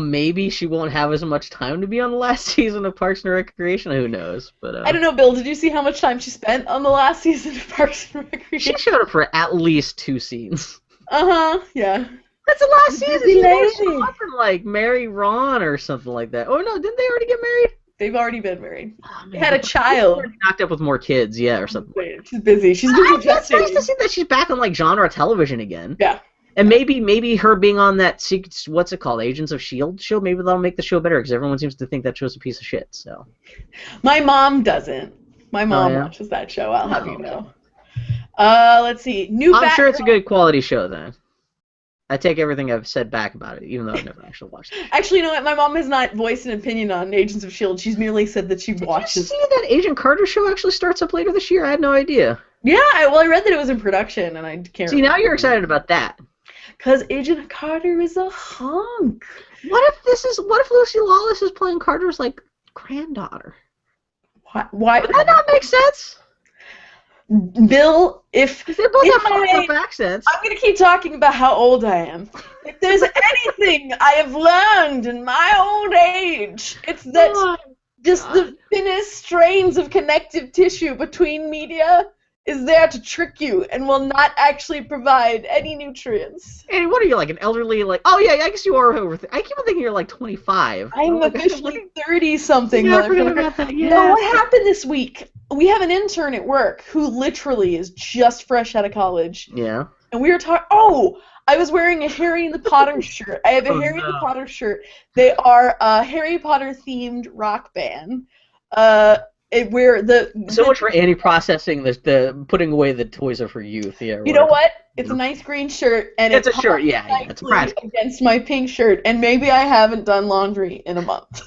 maybe she won't have as much time to be on the last season of Parks and Recreation. Who knows? But I don't know, Bill. Did you see how much time she spent on the last season of Parks and Recreation? She showed up for at least 2 scenes. Yeah. That's the last season. She didn't show up and like marry Ron or something like that. Oh no, didn't they already get married? They've already been married. Oh, they had a child. Knocked up with more kids, yeah, or something. She's busy. She's busy. It's nice to see that she's back on like genre television again. Yeah. And maybe her being on that what's it called, Agents of S.H.I.E.L.D. show, maybe that'll make the show better because everyone seems to think that show's a piece of shit. So. My mom doesn't. My mom watches that show. I'll have you know. Let's see. I'm sure it's a good quality show then. I take everything I've said back about it, even though I've never actually watched it. Actually, you know what? My mom has not voiced an opinion on Agents of S.H.I.E.L.D. She's merely said that she watches. Did you see that Agent Carter show actually starts up later this year? I had no idea. Yeah, I read that it was in production, and I can't. See, now you're excited about that. Because Agent Carter is a hunk. What if Lucy Lawless is playing Carter's like granddaughter? Why? Would that not make sense? Bill, if they both have fucked up accents. I'm gonna keep talking about how old I am. If there's anything I have learned in my old age, it's that the thinnest strains of connective tissue between media is there to trick you and will not actually provide any nutrients. Hey, what are you, like an elderly, like, oh yeah, I guess you are over, I keep on thinking you're like 25. I'm officially 30-something. Yeah, I forgot about that, yeah. No, what happened this week? We have an intern at work who literally is just fresh out of college. Yeah. And we were talking, I was wearing a Harry and the Potter shirt. I have a Harry and the Potter shirt. They are a Harry Potter themed rock band. So much for Annie processing the putting away the toys of her youth. Yeah. You know what? It's a nice green shirt, and It's it a shirt, pops yeah. It's a nicely practical. against my pink shirt. And maybe I haven't done laundry in a month.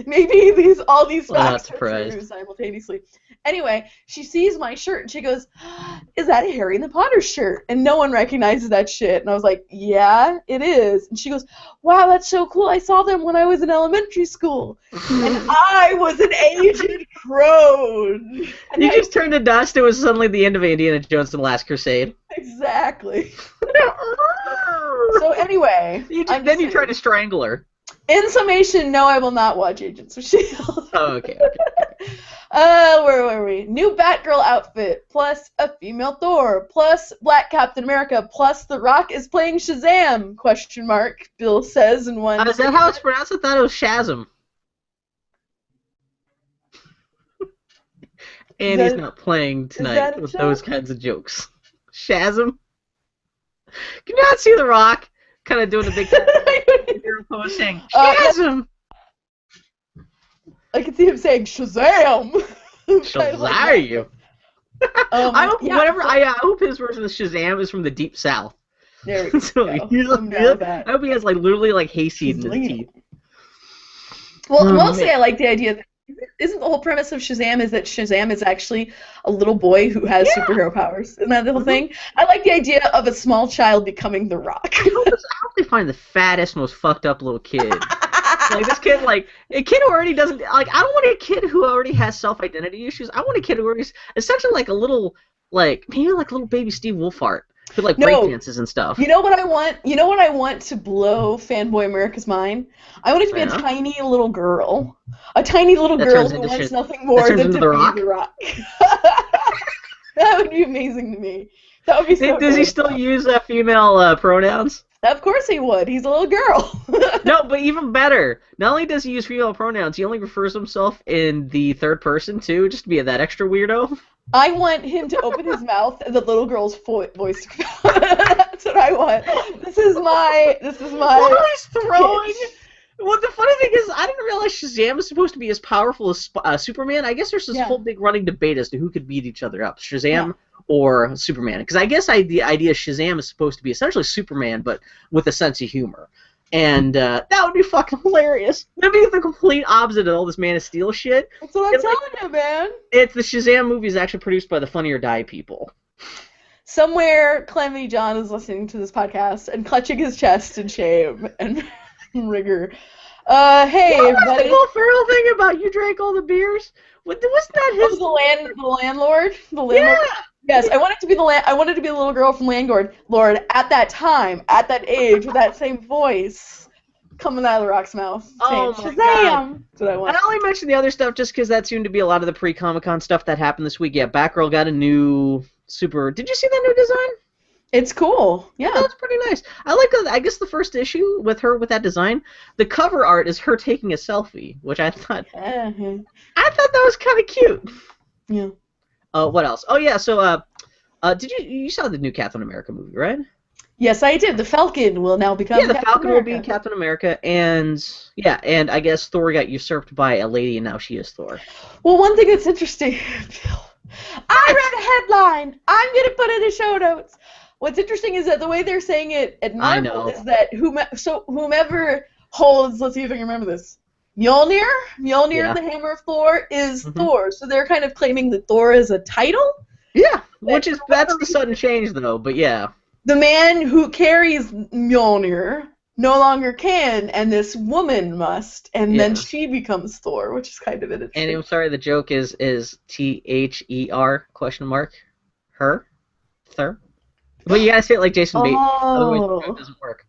Maybe all these I'm not facts are surprised. true simultaneously. Anyway, she sees my shirt and she goes, "Is that a Harry and the Potter shirt?" And no one recognizes that shit. And I was like, "Yeah, it is." And she goes, "Wow, that's so cool. I saw them when I was in elementary school." And I was an aged crone. You just turned to dust. It was suddenly the end of Indiana Jones and the Last Crusade. Exactly. So anyway, then you tried to strangle her. In summation, no, I will not watch Agents of S.H.I.E.L.D. Oh, okay. Where were we? New Batgirl outfit, plus a female Thor, plus Black Captain America, plus The Rock is playing Shazam, question mark, Bill says in one. Is that how it's pronounced? I thought it was Shazam. Andy's not playing tonight with those kinds of jokes. Shazam? Can you not see The Rock kind of doing a big hero pose saying, Shazam! I can see him saying, Shazam! Shazam! I hope his version of Shazam is from the Deep South. There we go. So I hope he has literally hayseed in his teeth. Well, mostly I like the idea that isn't the whole premise of Shazam is that Shazam is actually a little boy who has superhero powers? Isn't that the whole thing? I like the idea of a small child becoming The Rock. I hope they find the fattest, most fucked up little kid. This kid, a kid who already doesn't, I don't want a kid who already has self-identity issues. I want a kid who is essentially a little, maybe a little baby Steve Wolfhard. Who breakdances and stuff. You know what I want? You know what I want to blow fanboy America's mind? I want it to be a tiny little girl. A tiny little girl who wants nothing more than to be The Rock. That would be amazing to me. That would be so Does he still use female pronouns? Of course he would. He's a little girl. No, but even better. Not only does he use female pronouns, he only refers to himself in the third person, too, just to be that extra weirdo. I want him to open his mouth and the little girl's voice. That's what I want. This is my. What he's throwing. Well, the funny thing is, I didn't realize Shazam is supposed to be as powerful as Superman. I guess there's this whole big running debate as to who could beat each other up, Shazam or Superman. Because I guess the idea Shazam is supposed to be essentially Superman, but with a sense of humor. And that would be fucking hilarious. That'd be the complete opposite of all this Man of Steel shit. That's what I'm telling you, man. The Shazam movie is actually produced by the Funny or Die people. Somewhere, Calamity John is listening to this podcast and clutching his chest in shame and rigor. Hey, what was the Will Ferrell thing about you drank all the beers? Wasn't that his? The landlord. The landlord. Yeah. Yes, I wanted to be I wanted to be the little girl from Landlord. Lord, at that time, at that age, with that same voice coming out of The Rock's mouth. Oh my God. That's what I want. And I only mentioned the other stuff just because that seemed to be a lot of the pre-Comic-Con stuff that happened this week. Yeah, Batgirl got a new super. Did you see that new design? It's cool. Yeah, that's pretty nice. I guess the first issue with her with that design, the cover art is her taking a selfie, which I thought that was kind of cute. Yeah. What else? Oh yeah, so did you saw the new Captain America movie, right? Yes, I did. The Falcon will now become the Falcon will be Captain America, and I guess Thor got usurped by a lady, and now she is Thor. Well, one thing that's interesting, I read a headline. I'm gonna put it in the show notes. What's interesting is that the way they're saying it at Marvel is that whomever holds, let's see if I can remember this. Mjolnir, the Hammer of Thor, is Thor. So they're kind of claiming that Thor is a title. Yeah, that's the sudden change, though. But yeah, the man who carries Mjolnir no longer can, and this woman must, and then she becomes Thor, which is kind of it. And I'm sorry, the joke is THER question mark her, Thur. But you gotta say it like Jason Bateman, otherwise the joke doesn't work.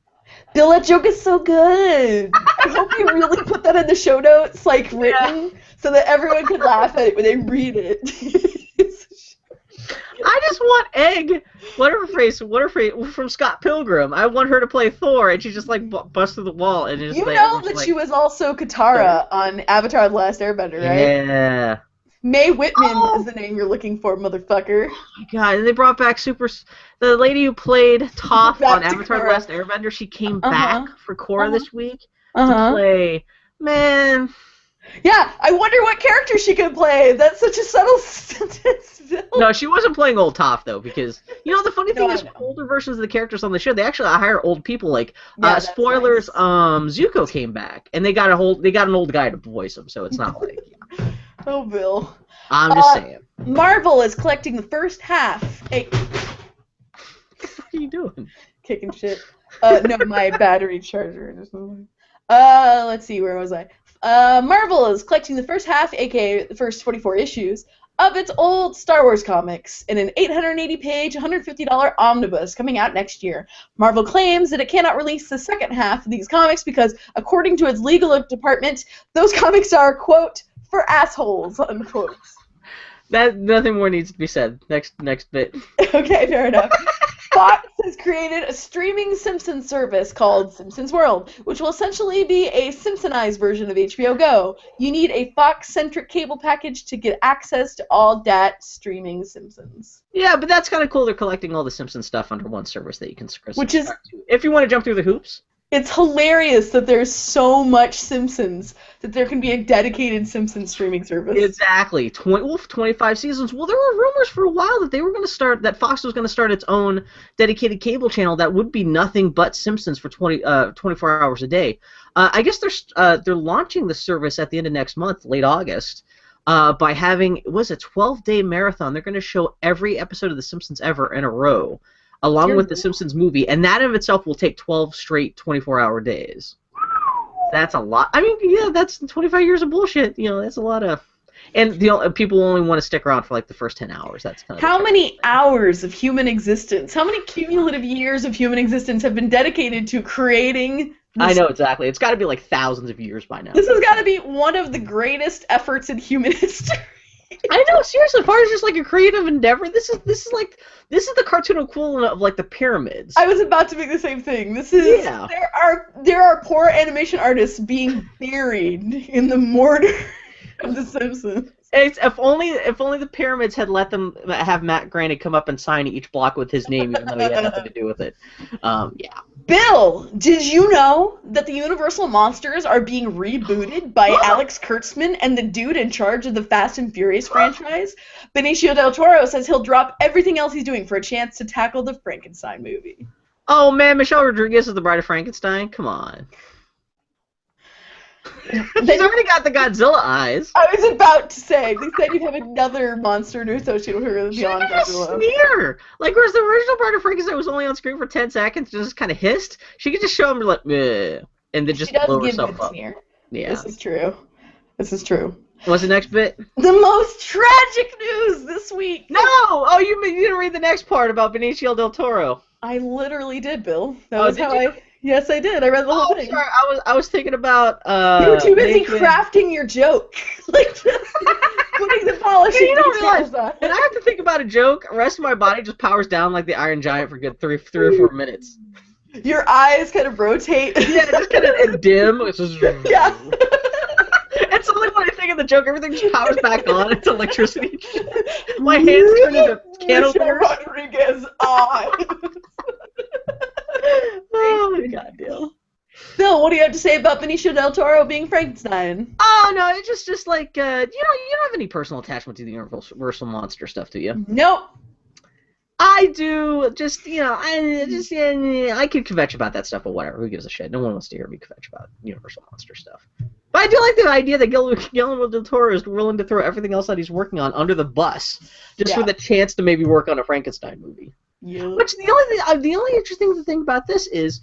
Bill, that joke is so good. I hope you really put that in the show notes, written, so that everyone could laugh at it when they read it. I just want Egg, whatever phrase from Scott Pilgrim. I want her to play Thor, and she just busts through the wall and just. You know that she was also Katara on Avatar: The Last Airbender, right? Yeah. Mae Whitman is the name you're looking for, motherfucker. Oh my God! And they brought back the lady who played Toph on Avatar: The Last Airbender. She came back for Korra this week to play. Man, Yeah, I wonder what character she could play. That's such a subtle sentence. No, she wasn't playing old Toph though, because the funny No, thing I is, know. older versions of the characters on the show, they actually hire old people. Like, Yeah, that's spoilers, nice. Zuko came back, and they got an old guy to voice him, so it's not like, yeah. Oh, Bill. I'm just saying. Marvel is collecting the first half. Hey, What are you doing? kicking shit. No, my battery charger. Let's see, where was I? Marvel is collecting the first half, aka the first 44 issues, of its old Star Wars comics in an 880-page, $150 omnibus coming out next year. Marvel claims that it cannot release the second half of these comics because, according to its legal department, those comics are, quote, for assholes, unquote. That nothing more needs to be said. Next bit. Okay, fair enough. Fox has created a streaming Simpsons service called Simpsons World, which will essentially be a Simpsonized version of HBO Go. You need a Fox-centric cable package to get access to all that streaming Simpsons. Yeah, but that's kind of cool. They're collecting all the Simpsons stuff under one service that you can subscribe Which is, to. If you want to jump through the hoops. it's hilarious that there's so much Simpsons that there can be a dedicated Simpsons streaming service. Exactly. 25 seasons. Well, there were rumors for a while that they were going to that Fox was going to start its own dedicated cable channel that would be nothing but Simpsons for 24 hours a day. I guess they're launching the service at the end of next month, late August, by having, it was a 12-day marathon. They're going to show every episode of The Simpsons ever in a row, along with the Simpsons movie, and that of itself will take 12 straight 24-hour days. That's a lot. I mean, yeah, that's 25 years of bullshit. That's a lot of... And people only want to stick around for, like, the first 10 hours. That's kind of how many hours of human existence, how many cumulative years of human existence have been dedicated to creating this? I know, exactly. It's got to be, like, thousands of years by now. This has got to be one of the greatest efforts in human history. I know, seriously, as far as just like a creative endeavor, this is the cartoon equivalent of like the pyramids. I was about to make the same thing. This is there are poor animation artists being buried in the mortar of The Simpsons. If only the pyramids had let them have Matt Groening come up and sign each block with his name, even though he had nothing to do with it. Yeah. Bill, did you know that the Universal Monsters are being rebooted by Alex Kurtzman and the dude in charge of the Fast and Furious franchise? Benicio del Toro says he'll drop everything else he's doing for a chance to tackle the Frankenstein movie. Oh man, Michelle Rodriguez is the Bride of Frankenstein? Come on. She's already got the Godzilla eyes. I was about to say, they said you'd have another monster to associate with her beyond Godzilla. Sneer! Like, whereas the original Bride of Frankenstein was only on screen for 10 seconds, just kind of hissed, she could just show him like, bleh, and then just blow herself up. Sneer. Yeah. This is true. This is true. What's the next bit? The most tragic news this week. No! Oh, you didn't read the next part about Benicio del Toro. I literally did, Bill. That was how I... Yes, I did. I read the whole thing. Sorry, I was thinking about you were too busy crafting your joke, like just putting the polishing. You don't realize that. When I have to think about a joke, the rest of my body just powers down like the Iron Giant for good three or 4 minutes. Your eyes kind of rotate. Yeah, just kind of dim. It's just yeah. And suddenly when I think of the joke, everything just powers back on. It's electricity. My hands turn into can openers. Rodriguez eyes. Oh my god, Bill. Bill, what do you have to say about Benicio del Toro being Frankenstein? Oh no, it's just like you don't have any personal attachment to the Universal Monster stuff, do you? Nope. I do. Just I could kvetch about that stuff, but whatever. Who gives a shit? No one wants to hear me kvetch about Universal Monster stuff. But I do like the idea that Guillermo del Toro is willing to throw everything else that he's working on under the bus just for the chance to maybe work on a Frankenstein movie. Yeah. Which the only interesting thing about this is,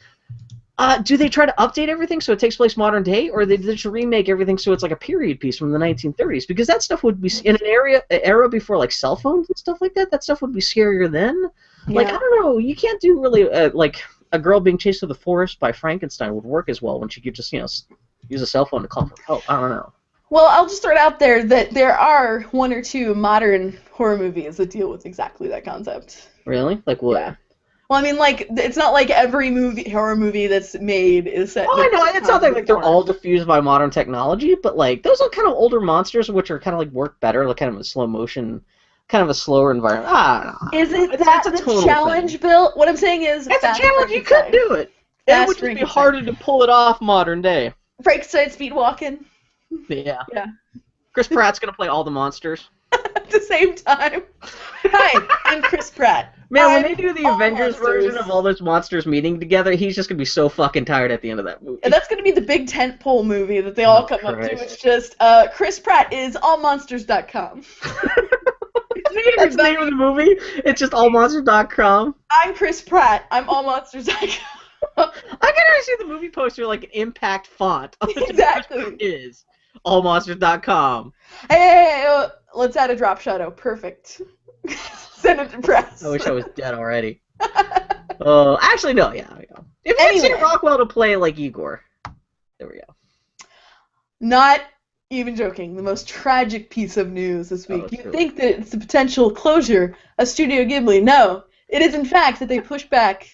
do they try to update everything so it takes place modern day, or they just remake everything so it's like a period piece from the 1930s? Because that stuff would be in an era before like cell phones and stuff like that. That stuff would be scarier then. Yeah. Like I don't know, you can't do really like a girl being chased through the forest by Frankenstein would work as well when she could just use a cell phone to call for help. I don't know. Well, I'll just throw it out there that there are 1 or 2 modern horror movies that deal with exactly that concept. Really? Like what? Yeah. Well, I mean, like, it's not like every horror movie that's made is set. Oh, I know. It's not like they're all diffused by modern technology, but, like, those are kind of older monsters which are kind of, like, work better, like, kind of a slow motion, kind of a slower environment. I don't know. Is it that's the challenge, Bill? What I'm saying is... It's a challenge. You could do it. It would just be harder to pull it off modern day. Frankenstein speed walking. Yeah. Yeah. Chris Pratt's gonna play all the monsters. At the same time. Hi, I'm Chris Pratt. Man, when I'm they do the all Avengers monsters. version of all those monsters meeting together, he's just gonna be so fucking tired at the end of that movie. And that's going to be the big tentpole movie that they all come up to. Christ. It's just, Chris Pratt is allmonsters.com. It's me, That's the name everybody. of the movie. It's just allmonsters.com. I'm Chris Pratt. I'm allmonsters.com. I can already see the movie poster like an impact font. Exactly. It is allmonsters.com. Hey, let's add a drop shadow. Perfect. Send it to press. I wish I was dead already. Actually, no. Yeah. If you Anyway. get Rockwell to play like Igor, there we go. Not even joking. The most tragic piece of news this week. Oh, You true. think that it's the potential closure of Studio Ghibli. No. It is, in fact, that they pushed back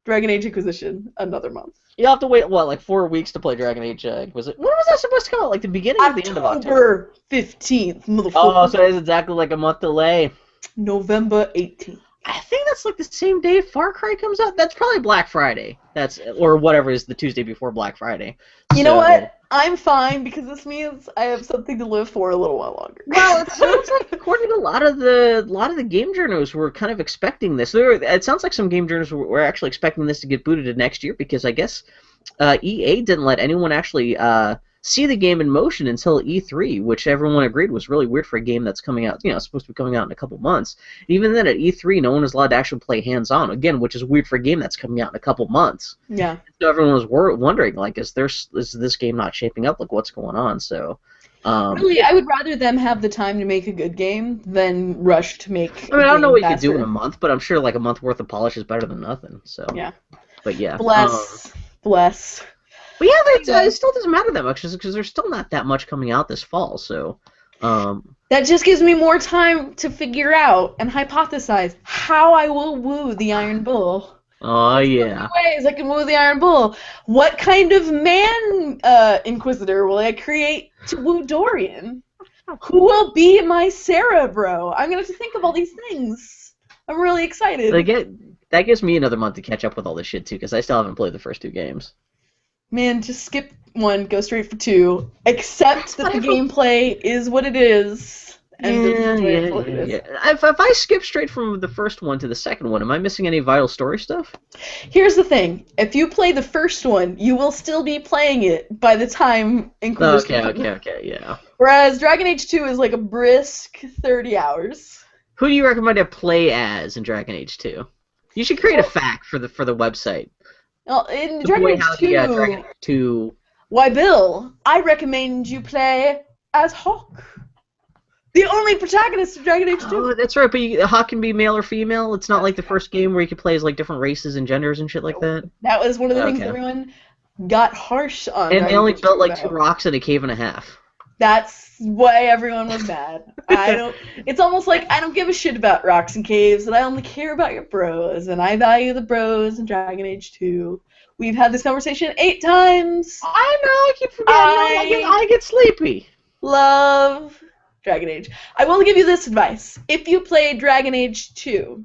Dragon Age Inquisition another month. You'll have to wait, what, like 4 weeks to play Dragon Age? Was it? When was that supposed to come out? Like the beginning or the end of October? October 15th, motherfucker. Oh, so it's exactly like a month delay. November 18th. I think that's like the same day Far Cry comes out. That's probably Black Friday. Or whatever is the Tuesday before Black Friday. You know what? I'm fine because this means I have something to live for a little while longer. Well, it sounds like according to a lot of the game journals were kind of expecting this. It sounds like some game journals were actually expecting this to get booted to next year because I guess EA didn't let anyone actually see the game in motion until E3, which everyone agreed was really weird for a game that's coming out, supposed to be coming out in a couple months. Even then, at E3, no one was allowed to actually play hands-on, again, which is weird for a game that's coming out in a couple months. Yeah. So everyone was wondering, like, is this game not shaping up? Like, what's going on? So, Really, I would rather them have the time to make a good game than rush to make. I mean, I don't know what you could faster. do in a month, but I'm sure like a month worth of polish is better than nothing. So, Yeah. But yeah, Bless. But yeah, it still doesn't matter that much because there's still not that much coming out this fall. So, That just gives me more time to figure out and hypothesize how I will woo the Iron Bull. oh yeah. Ways I can woo the Iron Bull. What kind of man Inquisitor will I create to woo Dorian? Who will be my Cerebro? I'm gonna have to think of all these things. I'm really excited. That gives me another month to catch up with all this shit too because I still haven't played the first 2 games. Man, just skip 1, go straight for 2. Accept that the gameplay is what it is. And Yeah. If I skip straight from the first one to the second one, am I missing any vital story stuff? Here's the thing. If you play the first one, you will still be playing it by the time Inquisition Okay, yeah. Whereas Dragon Age 2 is like a brisk 30 hours. Who do you recommend to play as in Dragon Age 2? You should create a fact for the website. Well, in Dragon Age 2, Dragon Age 2. Why, Bill, I recommend you play as Hawk. The only protagonist of Dragon Age 2. Oh, that's right, but Hawk can be male or female. It's not like the first game where you could play as like different races and genders and shit like that. That was one of the things Okay. everyone got harsh on. And they Dragon only Age built 2 like 2 about. rocks in a cave and a half. That's why everyone was mad. It's almost like I don't give a shit about rocks and caves, and I only care about your bros, and I value the bros in Dragon Age 2. We've had this conversation 8 times. I know, I keep forgetting. I get sleepy. Love Dragon Age. I will give you this advice. If you play Dragon Age 2,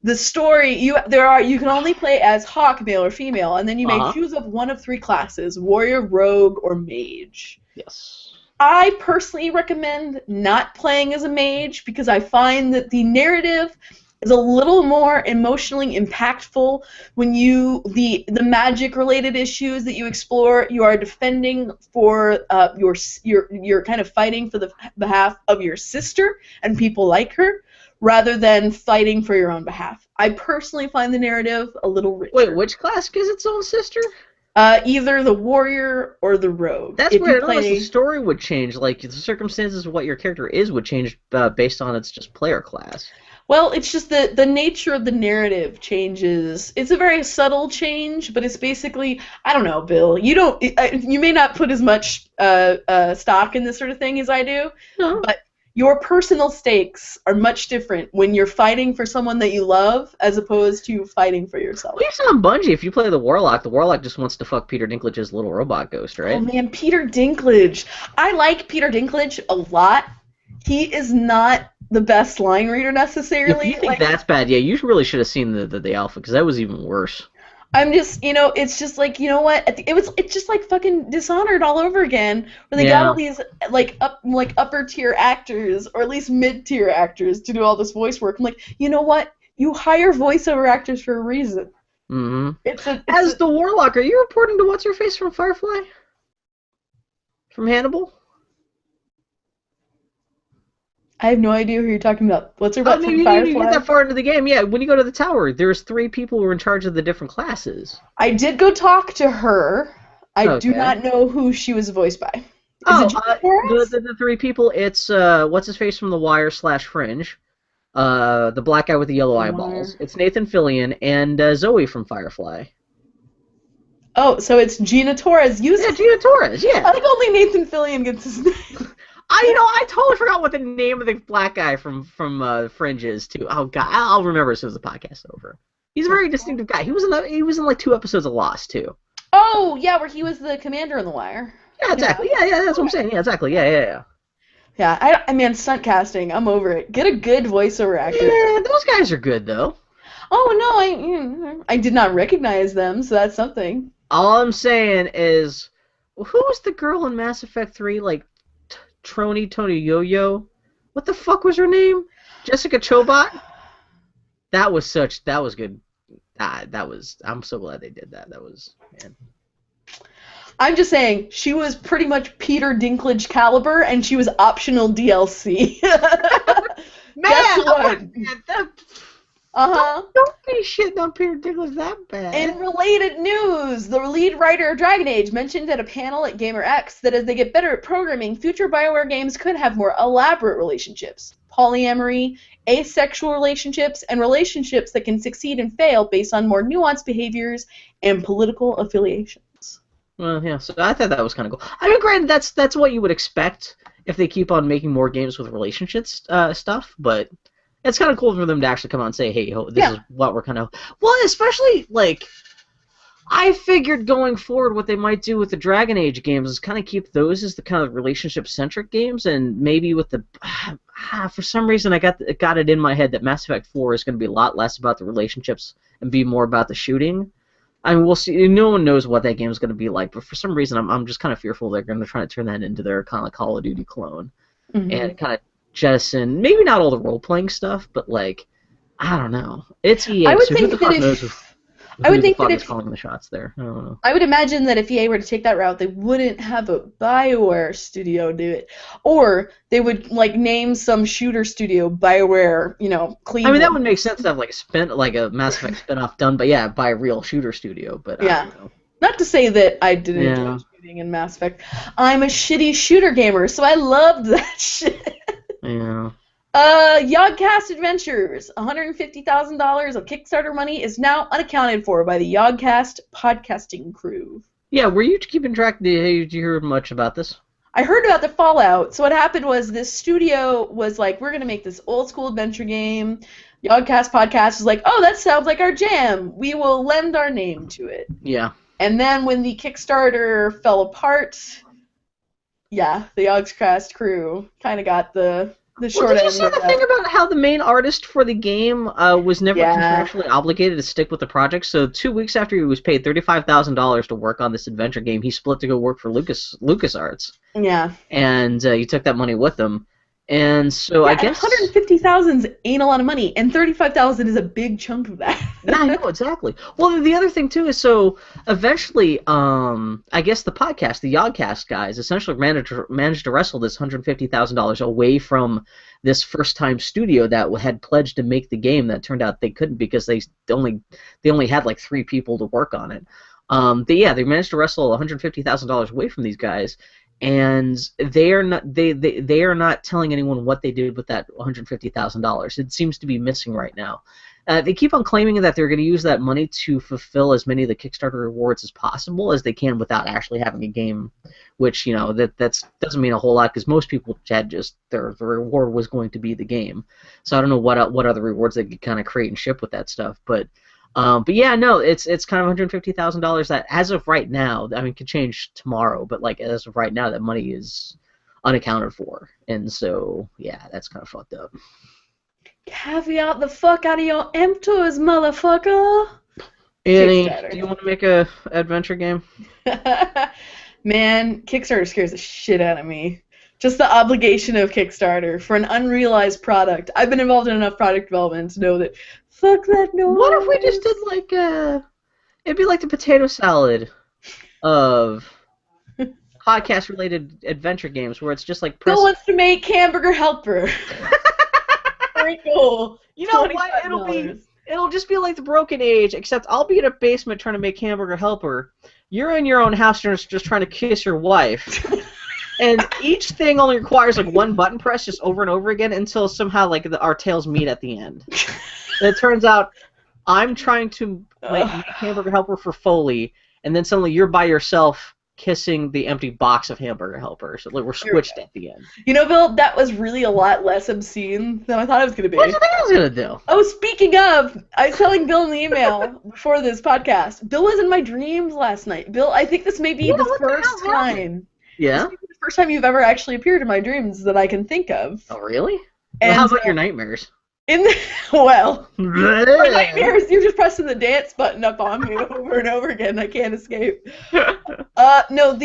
the story you can only play as Hawk, male or female, and then you may choose of one of 3 classes: warrior, rogue, or mage. Yes. I personally recommend not playing as a mage because I find that the narrative is a little more emotionally impactful when the magic related issues that you explore, you are defending for you're kind of fighting for the behalf of your sister and people like her rather than fighting for your own behalf. I personally find the narrative a little richer. Wait, which class is its own sister? Either the warrior or the rogue. That's weird. Unless the story would change, like the circumstances of what your character is would change based on its just player class. Well, it's just the nature of the narrative changes. It's a very subtle change, but it's basically, I don't know, Bill. You may not put as much stock in this sort of thing as I do, but your personal stakes are much different when you're fighting for someone that you love as opposed to fighting for yourself. Well, you're on Bungie. If you play the Warlock just wants to fuck Peter Dinklage's little robot ghost, right? Oh man, Peter Dinklage. I like Peter Dinklage a lot. He is not the best line reader necessarily. If you think that's bad, yeah, you really should have seen the alpha because that was even worse. I'm just, it's just like, you know what? It's just like fucking Dishonored all over again, where they got all Yeah. these like upper tier actors or at least mid tier actors to do all this voice work. I'm like, you know what? You hire voiceover actors for a reason. Hmm. It's As a. the Warlock, are you reporting to what's her face from Firefly? From Hannibal? I have no idea who you're talking about. What's her Oh, butt maybe from you didn't even get Firefly? that far into the game. Yeah, when you go to the tower, there's three people who are in charge of the different classes. I did go talk to her. I do Okay. not know who she was voiced by. Is it Oh, Gina the, Torres? the the three people. It's what's his face from The Wire slash Fringe. The black guy with the yellow The Wire. eyeballs. It's Nathan Fillion and Zoe from Firefly. Oh, so it's Gina Torres. Yeah, Gina Torres. I Yeah. think only Nathan Fillion gets his name. I totally forgot what the name of the black guy from Fringe is too. Oh god, I'll remember as soon as the podcast's over. He's a very distinctive guy. He was in like 2 episodes of Lost too. Oh, yeah, where he was the commander in The Wire. Yeah, Yeah. exactly. Yeah, that's what I'm saying. Yeah, exactly. Yeah. Yeah, I mean, stunt casting, I'm over it. Get a good voiceover actor. Yeah, those guys are good though. Oh, no, I did not recognize them, so that's something. All I'm saying is, who was the girl in Mass Effect 3? Like Tony Yo-Yo? What the fuck was her name? Jessica Chobot? That was good. I'm so glad they did that. That was, man. I'm just saying, she was pretty much Peter Dinklage caliber, and she was optional DLC. Man, Guess oh what? man, that, Uh-huh. don't be shitting on Peter Dinklage that In bad. related news, the lead writer of Dragon Age mentioned at a panel at GamerX that as they get better at programming, future BioWare games could have more elaborate relationships, polyamory, asexual relationships, and relationships that can succeed and fail based on more nuanced behaviors and political affiliations. Well, yeah, so I thought that was kind of cool. I mean, granted, that's what you would expect if they keep on making more games with relationships stuff, but it's kind of cool for them to actually come out and say, hey, this Yeah. is what we're kind of... Well, especially, like, I figured going forward what they might do with the Dragon Age games is kind of keep those as the kind of relationship-centric games, and maybe with the... for some reason, I got it in my head that Mass Effect 4 is going to be a lot less about the relationships and be more about the shooting. I mean, we'll see. No one knows what that game is going to be like, but for some reason, I'm just kind of fearful they're going to try to turn that into their kind of Call of Duty clone Hmm. and kind of jettison maybe not all the role playing stuff, but like I don't know. It's I EA, would so who think the that fuck knows if I who would the think that fuck is if calling the shots there? I don't know. I would imagine that if EA were to take that route, they wouldn't have a BioWare studio do it, or they would like name some shooter studio BioWare, I mean, that Cleveland. would make sense to have like a Mass Effect spin-off done, but yeah, by a real shooter studio. But I Yeah. don't know. Not to say that I didn't enjoy Yeah, shooting in Mass Effect. I'm a shitty shooter gamer, so I loved that shit. yeah. Yogcast Adventures, $150,000 of Kickstarter money is now unaccounted for by the Yogcast podcasting crew. Yeah, were you keeping track? Did you hear much about this? I heard about the fallout. So what happened was this studio was like, we're gonna make this old school adventure game. Yogcast podcast was like, oh, that sounds like our jam. We will lend our name to it. Yeah. And then when the Kickstarter fell apart, yeah, the Yogcast crew kind of got the Well, short did you end see of the that. thing about how the main artist for the game was never Yeah, contractually obligated to stick with the project? So 2 weeks after he was paid $35,000 to work on this adventure game, he split to go work for LucasArts, yeah. and he took that money with him. And so Yeah, I and guess 150,000 ain't a lot of money, and 35,000 is a big chunk of that. yeah, I know exactly. Well, the other thing too is so eventually, I guess the Yogcast guys, essentially managed to wrestle this $150,000 away from this first-time studio that had pledged to make the game. That turned out they couldn't because they only had like 3 people to work on it. They managed to wrestle $150,000 away from these guys, and they are not telling anyone what they did with that $150,000. It seems to be missing right now. They keep on claiming that they're going to use that money to fulfill as many of the Kickstarter rewards as possible as they can without actually having a game, which that doesn't mean a whole lot because most people had just the reward was going to be the game. So I don't know what other rewards they could kind of create and ship with that stuff, but yeah, no, it's kind of $150,000 that as of right now, I mean, it could change tomorrow, but like as of right now, that money is unaccounted for, and so yeah, that's kind of fucked up. Caveat the fuck out of your emptors, motherfucker. Annie, do you Kickstarter. want to make a adventure game? Man, Kickstarter scares the shit out of me. Just the obligation of Kickstarter for an unrealized product. I've been involved in enough product development to know that fuck that What if we just noise. did like it'd be like the potato salad of podcast-related adventure games, where it's just like Bill press. wants to make Hamburger Helper. Very cool. You know what? $25. It'll just be like the Broken Age, except I'll be in a basement trying to make Hamburger Helper. You're in your own house, just trying to kiss your wife. And each thing only requires like one button press, just over and over again, until somehow like our tails meet at the end. And it turns out I'm trying to like make Hamburger Helper for Foley, and then suddenly you're by yourself kissing the empty box of Hamburger Helper. So like we're switched at the end. You know, Bill, that was really a lot less obscene than I thought it was going to be. What do you think I was gonna do? Oh, speaking of, I was telling Bill in the email before this podcast. Bill was in my dreams last night. Bill, I think this may be Yeah, the what the first hell happened? time. Yeah. This may be the first time you've ever actually appeared in my dreams that I can think of. Oh really? And Well, how about your nightmares? in the, well, my My nightmares, you're just pressing the dance button up on me over and over again. I can't escape. No,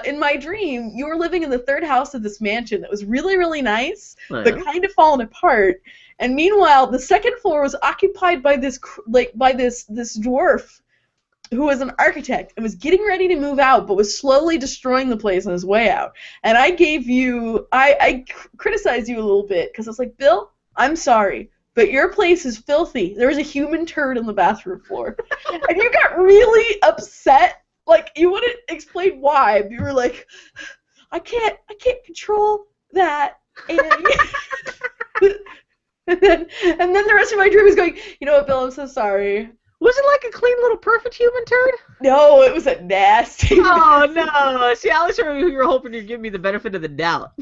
in my dream, you were living in the third house of this mansion that was really, really nice, but kind of fallen apart. And meanwhile, the second floor was occupied by this dwarf who was an architect and was getting ready to move out, but was slowly destroying the place on his way out. And I criticized you a little bit because I was like, Bill, I'm sorry, but your place is filthy. There was a human turd on the bathroom floor. And you got really upset. Like, you wouldn't explain why. But you were like, I can't control that. And then the rest of my dream was going, you know what, Bill, I'm so sorry. Was it like a clean little perfect human turd? No, it was a nasty. Oh no! See, I was sure you were hoping you'd give me the benefit of the doubt.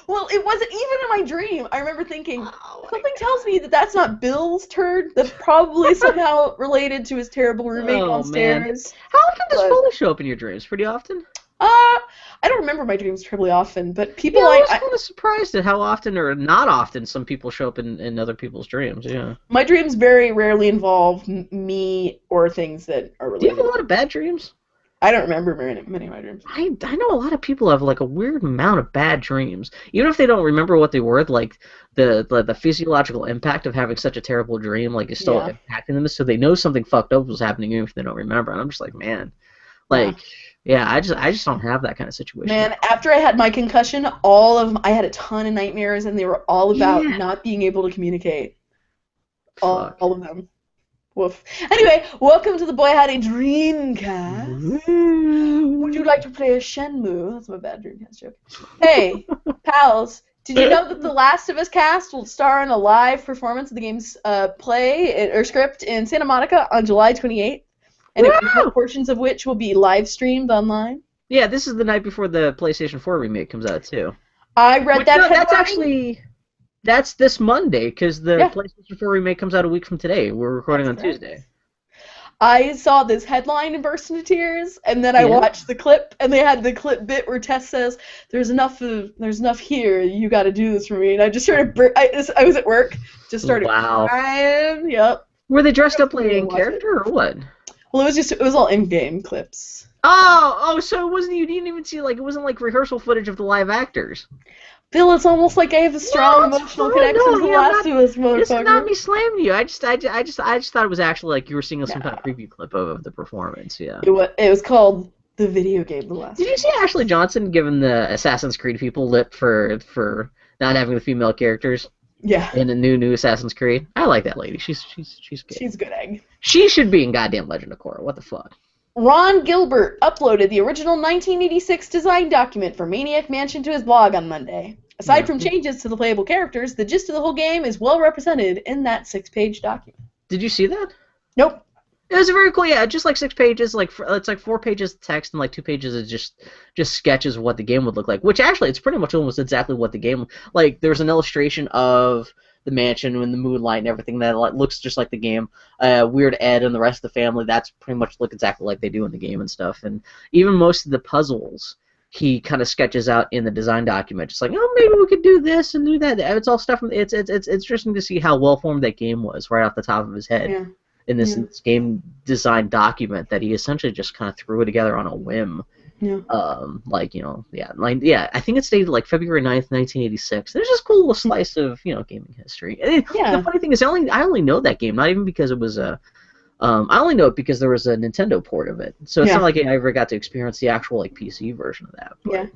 Well, it wasn't even in my dream. I remember thinking, something tells me that that's not Bill's turd. That's probably somehow related to his terrible roommate downstairs. How often does Foley show up in your dreams? Pretty often? I don't remember my dreams terribly often, but people I was kind of surprised at how often or not often some people show up in other people's dreams, yeah. My dreams very rarely involve me or things that are related. Do you have a lot of bad dreams? I don't remember many of my dreams. I know a lot of people have like a weird amount of bad dreams. Even if they don't remember what they were, like the physiological impact of having such a terrible dream like is still impacting them, so they know something fucked up was happening even if they don't remember. And I'm just like, man, like yeah, I just don't have that kind of situation. Man, after I had my concussion, I had a ton of nightmares, and they were all about not being able to communicate. All of them. Woof. Anyway, welcome to the Boy Had a Dreamcast. Would you like to play a Shenmue? That's my bad Dreamcast joke. Hey, pals, did you know that the Last of Us cast will star in a live performance of the game's play or script in Santa Monica on July 28th? And portions of which will be live streamed online. Yeah, this is the night before the PlayStation 4 remake comes out too. I read that. No, that's this Monday because the PlayStation 4 remake comes out a week from today. We're recording on Tuesday. I saw this headline and burst into tears, and then I watched the clip, and they had the clip bit where Tess says, "There's enough here. You got to do this for me." And I just started. I was at work, just started crying. Yep. Were they dressed up like in character or what? Well, it was all in-game clips. Oh, so you didn't even see, like, it wasn't like rehearsal footage of the live actors. Bill, it's almost like I have a strong emotional connection to The Last of Us, motherfucker. This is not me slamming you. I just thought it was actually like you were seeing some kind of preview clip of the performance, yeah. It was called the video game The Last. Did you see Ashley Johnson giving the Assassin's Creed people lip for not having the female characters? Yeah. In a new Assassin's Creed. I like that lady. She's good. She's a good egg. She should be in goddamn Legend of Korra. What the fuck? Ron Gilbert uploaded the original 1986 design document for Maniac Mansion to his blog on Monday. Aside from changes to the playable characters, the gist of the whole game is well represented in that 6-page document. Did you see that? Nope. It was very cool, yeah. Just like 6 pages, like it's like 4 pages of text and like 2 pages of just sketches of what the game would look like. Which actually, it's pretty much almost exactly what the game. Like there's an illustration of the mansion and the moonlight and everything that looks just like the game. Weird Ed and the rest of the family, that's pretty much look exactly like they do in the game and stuff. And even most of the puzzles, he kind of sketches out in the design document. Just like, oh, maybe we could do this and do that. It's all stuff. It's interesting to see how well formed that game was right off the top of his head. Yeah. in this game design document that he essentially just kind of threw it together on a whim. Yeah. I think it's dated like February 9th, 1986. There's just a cool little slice of, gaming history. And the funny thing is, I only know that game, not even because it was a I only know it because there was a Nintendo port of it. So it's not like I ever got to experience the actual PC version of that. But,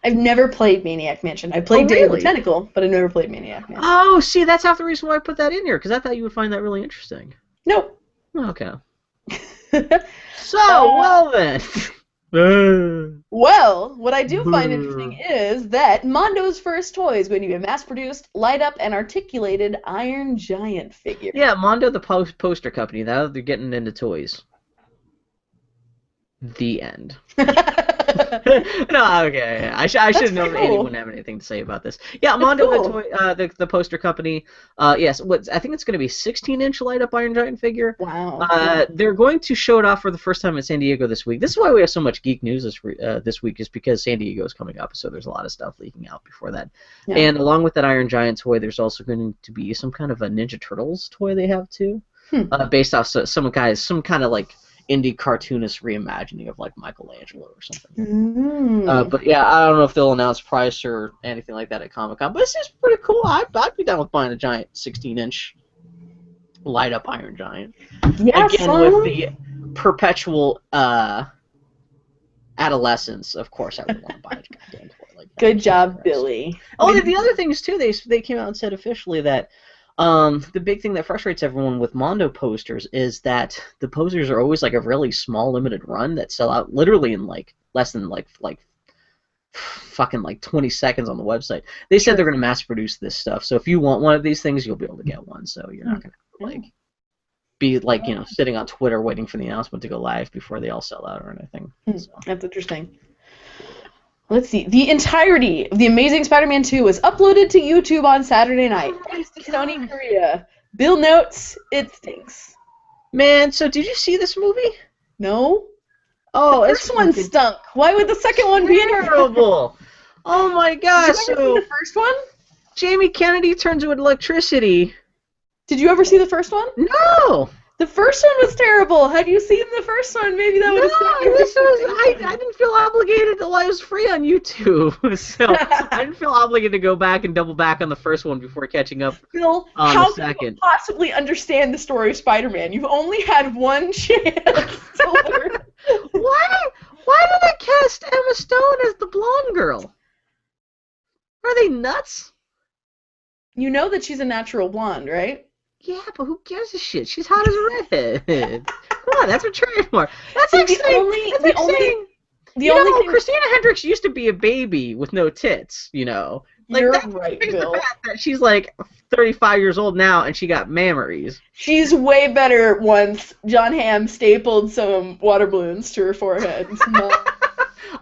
I've never played Maniac Mansion. I played Day of the Tentacle, but I've never played Maniac Mansion. Oh, see, that's half the reason why I put that in here, because I thought you would find that really interesting. Nope. Okay. Well then. Well, what I do find interesting is that Mondo's first toy is going to be a mass-produced, light-up, and articulated Iron Giant figure. Yeah, Mondo, the poster company. Now they're getting into toys. The end. No, okay. I should have known that Andy wouldn't have anything to say about this. Yeah, Mondo, the poster company. Yes, I think it's going to be 16-inch light-up Iron Giant figure. Wow. They're going to show it off for the first time in San Diego this week. This is why we have so much geek news this week, is because San Diego is coming up, so there's a lot of stuff leaking out before that. Yeah. And along with that Iron Giant toy, there's also going to be some kind of a Ninja Turtles toy they have too, based off some kind of like indie cartoonist reimagining of like Michelangelo or something. But yeah, I don't know if they'll announce price or anything like that at Comic-Con, but it's just pretty cool. I'd be down with buying a giant 16-inch light-up Iron Giant. Yeah, again, with the perpetual adolescence, of course I would want to buy a goddamn toy like that. Good job, Billy. Oh, the other thing is too, they came out and said officially that the big thing that frustrates everyone with Mondo posters is that the posters are always like a really small limited run that sell out literally in like less than like fucking like 20 seconds on the website. They said they're going to mass produce this stuff, so if you want one of these things, you'll be able to get one. So you're not going to like be like sitting on Twitter waiting for the announcement to go live before they all sell out or anything. So. That's interesting. Let's see. The entirety of The Amazing Spider-Man 2 was uploaded to YouTube on Saturday night. Thanks to Sony Korea. Bill notes, it stinks. Man, so did you see this movie? No. Oh, the first one stunk. Why would the second one be terrible? Oh my gosh. Did you ever see the first one? Jamie Kennedy turns into electricity. Did you ever see the first one? No. The first one was terrible. Had you seen the first one, maybe that would have I didn't feel obligated. It was free on YouTube, so I didn't feel obligated to go back and double back on the first one before catching up Phil, on how the second. can you possibly understand the story of Spider-Man? You've only had one chance to learn. Why did they cast Emma Stone as the blonde girl? Are they nuts? You know that she's a natural blonde, right? Yeah, but who gives a shit? She's hot as a redhead. Come on, that's a trademark. That's like saying, Christina Hendricks used to be a baby with no tits, Like, You're that's right, the Bill. fact that she's like 35 years old now and she got mammaries. She's way better once John Hamm stapled some water balloons to her forehead.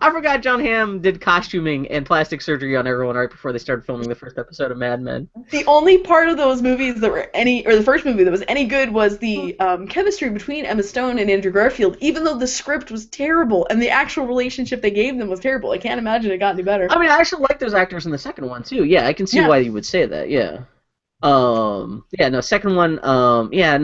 I forgot John Hamm did costuming and plastic surgery on everyone right before they started filming the first episode of Mad Men. The only part of those movies that were the first movie that was any good was the chemistry between Emma Stone and Andrew Garfield, even though the script was terrible and the actual relationship they gave them was terrible. I can't imagine it got any better. I mean, I actually like those actors in the second one, too. Yeah, I can see why you would say that, yeah. Second one,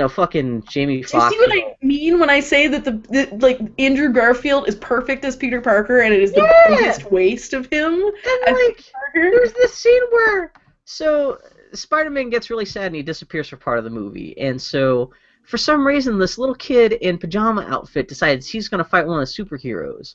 fucking Jamie Foxx. Do you see what I mean when I say that Andrew Garfield is perfect as Peter Parker and it is the biggest waste of him as Peter Parker? There's this scene where, Spider-Man gets really sad and he disappears for part of the movie, and so, for some reason, this little kid in pajama outfit decides he's going to fight one of the superheroes.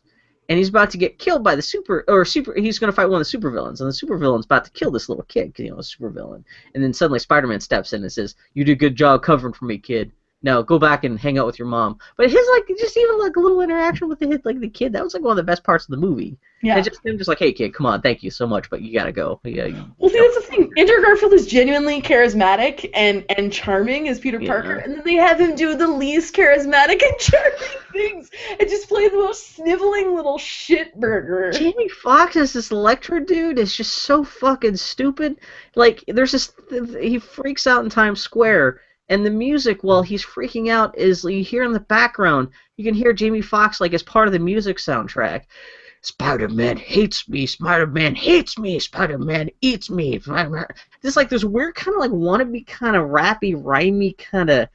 And he's about to get killed by he's going to fight one of the supervillains, and the supervillain's about to kill this little kid, because, a supervillain. And then suddenly Spider-Man steps in and says, "You did a good job covering for me, kid. Now go back and hang out with your mom." But his, just even, a little interaction with the kid, that was, one of the best parts of the movie. Yeah. And him just "Hey, kid, come on, thank you so much, but you gotta go." Yeah. Well, see, that's the thing. Andrew Garfield is genuinely charismatic and charming as Peter Parker, and then they have him do the least charismatic and charming things and just play the most sniveling little shitburger. Jamie Foxx as this Electro dude is just so fucking stupid. There's this... He freaks out in Times Square, and the music while he's freaking out is, you hear in the background, you can hear Jamie Foxx as part of the music soundtrack. "Spider-Man hates me, Spider-Man hates me, Spider-Man eats me." Just this weird kind of wannabe kind of rappy, rhymey kind of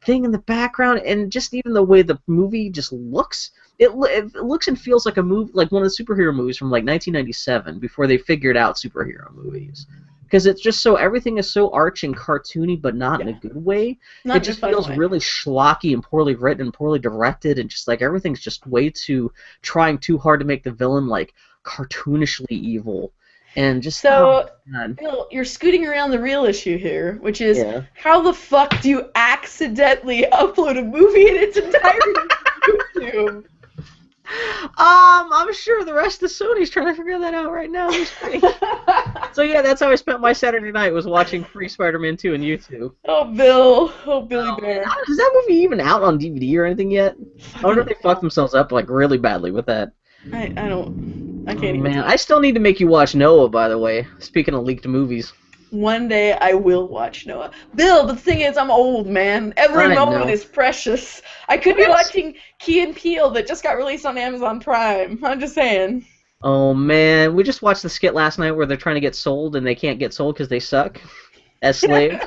thing in the background, and just even the way the movie just looks. It looks and feels like a movie, like one of the superhero movies from like 1997, before they figured out superhero movies. Because it's just so, everything is so arch and cartoony, but not in a good way. Not it just feels really schlocky and poorly written and poorly directed, and just like everything's just way too, trying too hard to make the villain like cartoonishly evil. And just so, Bill, you're scooting around the real issue here, which is how the fuck do you accidentally upload a movie in its entirety to YouTube? I'm sure the rest of Sony's trying to figure that out right now. So yeah, that's how I spent my Saturday night, was watching Free Spider-Man 2 on YouTube. Oh, Bill. Oh, Billy Bear. Is that movie even out on DVD or anything yet? I wonder if they fucked themselves up like really badly with that. I can't even. Man, I still need to make you watch Noah, by the way. Speaking of leaked movies. One day I will watch Noah. Bill, the thing is, I'm old, man. Every moment is precious. I could be watching Key and Peele that just got released on Amazon Prime. I'm just saying. Oh, man. We just watched the skit last night where they're trying to get sold and they can't get sold because they suck as slaves.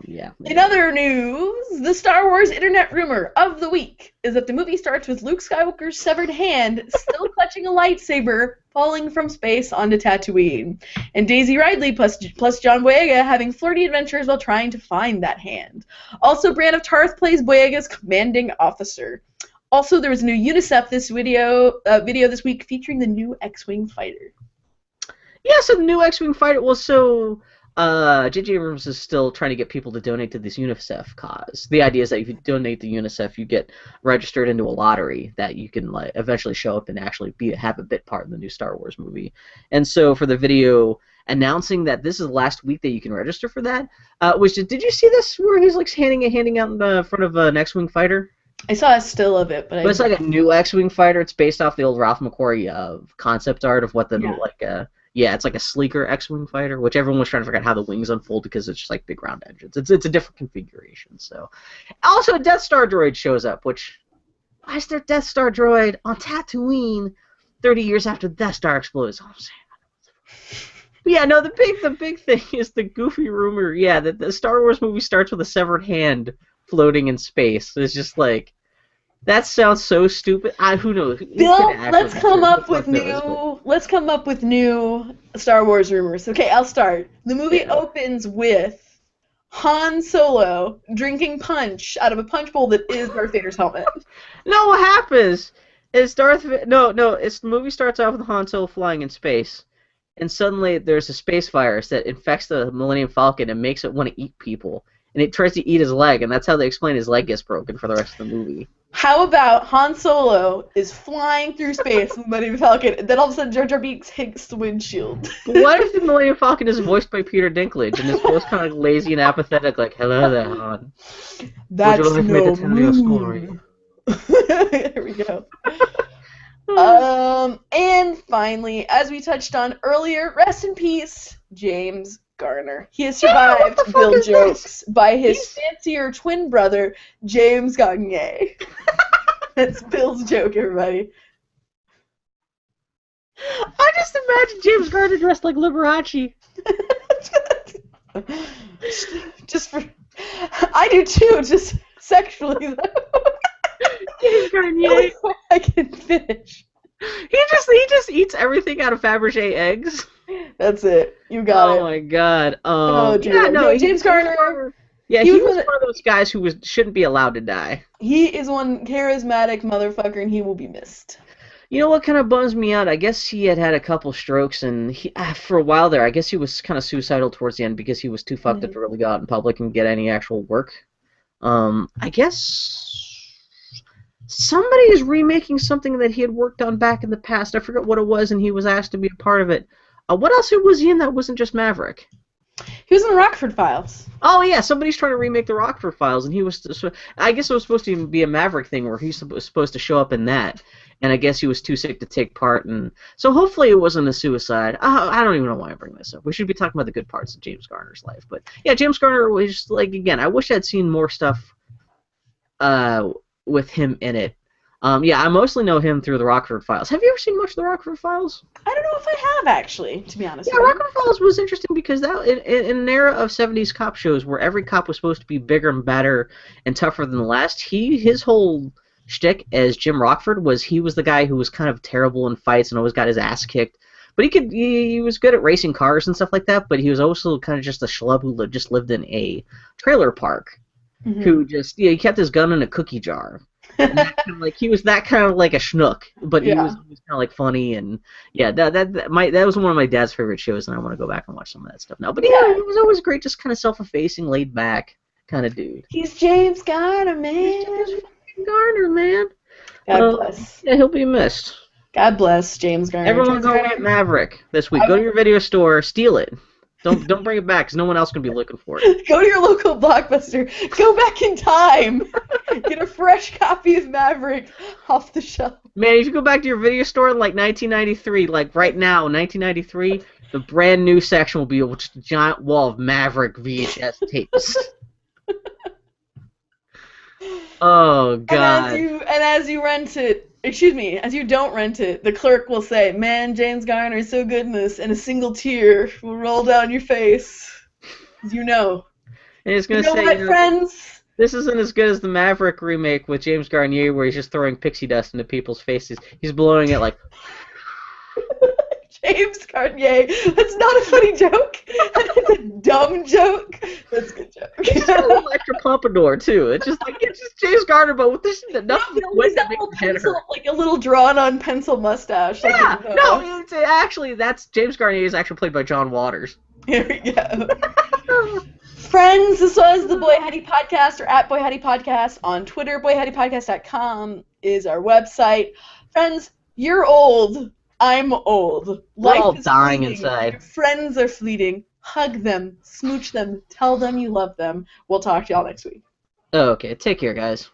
Yeah. In other news, the Star Wars internet rumor of the week is that the movie starts with Luke Skywalker's severed hand still clutching a lightsaber falling from space onto Tatooine, and Daisy Ridley plus John Boyega having flirty adventures while trying to find that hand. Also, Brienne of Tarth plays Boyega's commanding officer. Also, there was a new UNICEF video this week featuring the new X-Wing fighter. Yeah, so the new X-Wing fighter. Well, so J.J. Abrams is still trying to get people to donate to this UNICEF cause. The idea is that if you donate to UNICEF, you get registered into a lottery that you can like eventually show up and actually have a bit part in the new Star Wars movie. And so for the video announcing that this is the last week that you can register for that, did you see this where he's like handing out in front of an X-Wing fighter? I saw a still of it, but it's like a new X-Wing fighter. It's based off the old Ralph McQuarrie concept art of what the Yeah, it's like a sleeker X-Wing fighter, which everyone was trying to figure out how the wings unfold because it's just like big round engines. It's a different configuration. So, also a Death Star droid shows up. Which, why is there a Death Star droid on Tatooine 30 years after the Death Star explodes? Oh, I'm saying. But yeah, no, the big thing is the goofy rumor. Yeah, that the Star Wars movie starts with a severed hand floating in space. It's just like. That sounds so stupid. Who knows? Bill, let's come up with new Star Wars rumors. Okay, I'll start. The movie opens with Han Solo drinking punch out of a punch bowl that is Darth Vader's helmet. No, what happens is the movie starts off with Han Solo flying in space, and suddenly there's a space virus that infects the Millennium Falcon and makes it want to eat people, and it tries to eat his leg, and that's how they explain his leg gets broken for the rest of the movie. How about Han Solo is flying through space with the Millennium Falcon, and then all of a sudden Jar Jar Binks hits the windshield? What if the Millennium Falcon is voiced by Peter Dinklage, and it's both kind of lazy and apathetic, like, hello there, Han. That's would you like me to tell you a story? There we go. And finally, as we touched on earlier, rest in peace, James Garner. He has survived Bill jokes by his fancier twin brother, James Gagne. That's Bill's joke, everybody. I just imagine James Garner dressed like Liberace. I do too, just sexually though. James Garnier. I can finish. He just eats everything out of Fabergé eggs. That's it. You got it. Oh my god. James Garner. Yeah, he was one of those guys who shouldn't be allowed to die. He is one charismatic motherfucker, and he will be missed. You know what kind of bums me out? I guess he had a couple strokes, and for a while there, I guess he was kind of suicidal towards the end because he was too fucked up to really go out in public and get any actual work. I guess somebody is remaking something that he had worked on back in the past. I forget what it was, and he was asked to be a part of it. What else was he in that wasn't just Maverick? He was in the Rockford Files. Oh yeah, somebody's trying to remake the Rockford Files, and he was. I guess it was supposed to even be a Maverick thing where he's supposed to show up in that, and I guess he was too sick to take part, and so hopefully it wasn't a suicide. I don't even know why I bring this up. We should be talking about the good parts of James Garner's life, but yeah, James Garner was just, like, again, I wish I'd seen more stuff with him in it. Yeah, I mostly know him through the Rockford Files. Have you ever seen much of the Rockford Files? I don't know if I have, actually, to be honest Yeah, with you. Rockford Files was interesting because that in an era of 70s cop shows where every cop was supposed to be bigger and better and tougher than the last, his whole shtick as Jim Rockford was he was the guy who was kind of terrible in fights and always got his ass kicked. But he was good at racing cars and stuff like that, but he was also kind of just a schlub who just lived in a trailer park, who just, he kept his gun in a cookie jar. And that kind of like he was that kind of like a schnook, but he was kind of like funny, and yeah, that was one of my dad's favorite shows, and I want to go back and watch some of that stuff now. But yeah, he was always great, just kind of self-effacing, laid back kind of dude. He's James Garner, man. He's Garner, man. God bless. Yeah, he'll be missed. God bless James Garner. Everyone go get Maverick this week. Go to your video store, steal it. Don't bring it back, because no one else can be looking for it. Go to your local Blockbuster. Go back in time. Get a fresh copy of Maverick off the shelf. Man, if you go back to your video store in like 1993, like right now, 1993, the brand new section will be just a giant wall of Maverick VHS tapes. Oh, God. And as you rent it, as you don't rent it, the clerk will say, "Man, James Garner is so good in this," and a single tear will roll down your face. You know. And it's going to say, what, friends? This isn't as good as the Maverick remake with James Garnier where he's just throwing pixie dust into people's faces. He's blowing it like... James Garnier. That's not a funny joke. That's a dumb joke. That's a good joke. He's got a little extra pompadour, too. It's just James Garner, but with this enough he's got like a little drawn-on pencil mustache. Yeah, actually, that's James Garnier is actually played by John Waters. Here we go. Friends, this was the Boy Howdy Podcast, or at Boy Howdy Podcast on Twitter. BoyHowdyPodcast.com is our website. Friends, you're old. I'm old. We're all dying fleeting. inside. Your friends are fleeting. Hug them. Smooch them. Tell them you love them. We'll talk to y'all next week. Okay, take care, guys.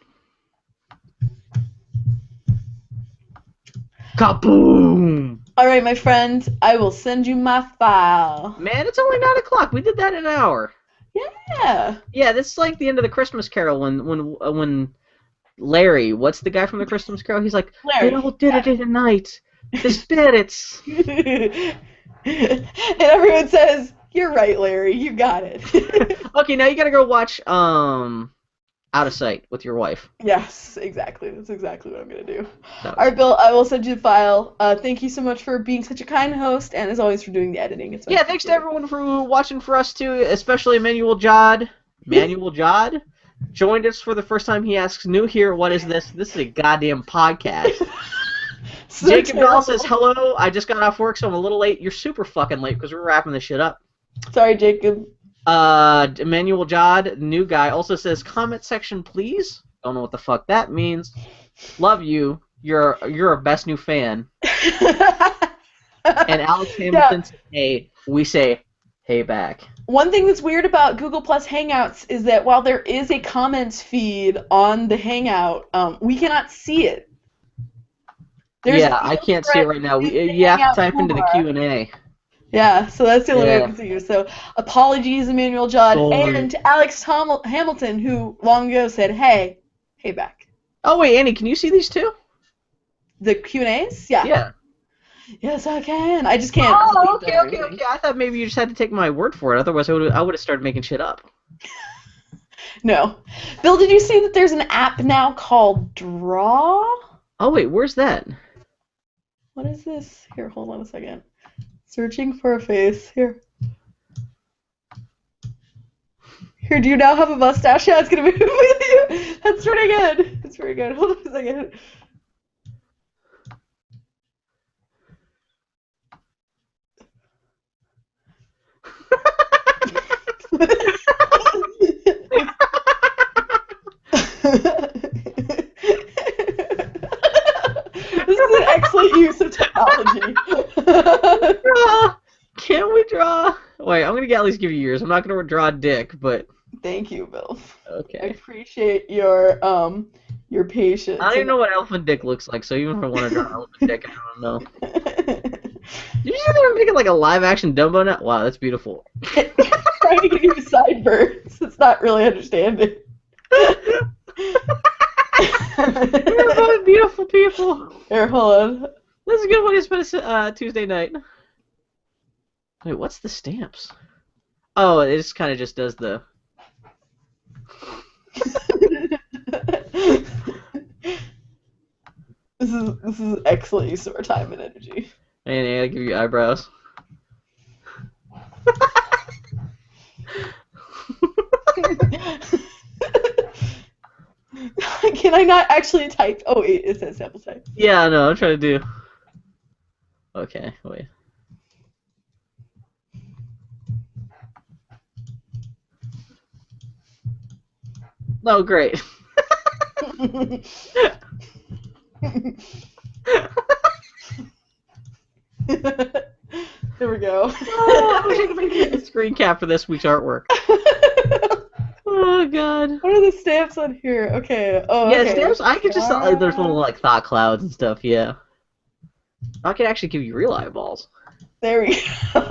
Kaboom! Alright, my friend, I will send you my file. Man, it's only 9 o'clock. We did that in an hour. Yeah. Yeah, this is like the end of the Christmas Carol when Larry, what's the guy from the Christmas Carol? He's like, Larry. they all did it in a night. The spirits. And everyone says, "You're right, Larry. You got it." Okay, now you gotta go watch Out of Sight with your wife. Yes, exactly. That's exactly what I'm gonna do. All right, Bill. I will send you the file. Thank you so much for being such a kind host, and as always for doing the editing. It's thanks to everyone for watching for us too, especially Emmanuel Jod. Emmanuel Jod joined us for the first time. He asks, "New here? What is this? This is a goddamn podcast." So Jacob Bell says, "Hello, I just got off work, so I'm a little late." You're super fucking late because we're wrapping this shit up. Sorry, Jacob. Emmanuel Jod, new guy, also says, "Comment section, please." Don't know what the fuck that means. Love you. You're our best new fan. And Alex Hamilton says, "Hey," we say, "Hey back." One thing that's weird about Google Plus Hangouts is that while there is a comments feed on the Hangout, we cannot see it. I can't see it right now. You have to type into the Q&A. Yeah, so that's the only way I can see you. So apologies, Emmanuel Jod, and to Alex Hamilton, who long ago said, hey back. Oh, wait, Annie, can you see these too? The Q&As? Yeah. Yeah. Yes, I can. I just can't. Oh, okay. I thought maybe you just had to take my word for it. Otherwise, I would have started making shit up. No. Bill, did you see that there's an app now called Draw? Oh, wait, where's that? What is this? Here, hold on a second. Searching for a face. Here, do you now have a mustache? Yeah, it's going to be with you. That's pretty good. That's pretty good. Hold on a second. This is an excellent use of technology. Can we draw? Wait, I'm gonna at least give you yours. I'm not gonna draw a dick, but. Thank you, Bill. Okay. I appreciate your patience. I don't even know what elephant dick looks like, so even if I want to draw an elephant dick, I don't know. Did you see they were making like a live action Dumbo now? Wow, that's beautiful. Trying to give you sideburns. It's not really understanding. We're both beautiful people. Here, hold on. This is a good way to spend a Tuesday night. Wait, what's the stamps? Oh, it just kind of just does the... This is excellent use of our time and energy. And I give you eyebrows. Can I not actually type? Oh, it says sample type. Yeah, no, I'm trying to do... Okay, wait. Oh, great. There we go. Oh, I wish I could make a screen cap for this week's artwork. Oh, God. What are the stamps on here? Okay. Oh, Yeah, okay. stamps, I could just... there's little, like, thought clouds and stuff, yeah. I could actually give you real eyeballs. There we go.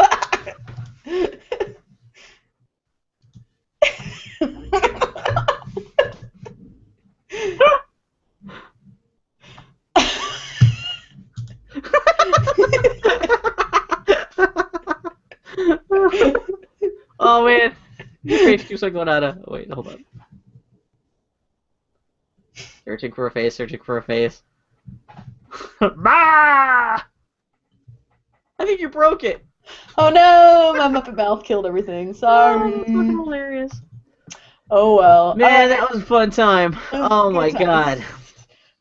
Oh, man. Your face keeps on going out of... Oh, wait, hold on. Searching for a face, searching for a face. Bah! I think you broke it. Oh no, my Muppet mouth killed everything. Sorry. Oh, that's fucking hilarious. Oh well. Man, that was a fun time. Oh my god.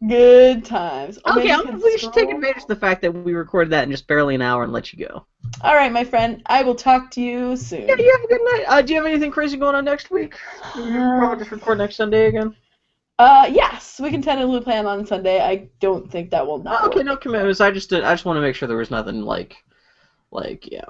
Good times. Oh, Okay, man, we should take advantage of the fact that we recorded that in just barely an hour and let you go. All right, my friend. I will talk to you soon. Yeah, you have a good night. Do you have anything crazy going on next week? You'll probably just record next Sunday again. Yes, we can tentatively plan on Sunday. I don't think that will not. Okay, work. no commitments. I just want to make sure there was nothing like yeah,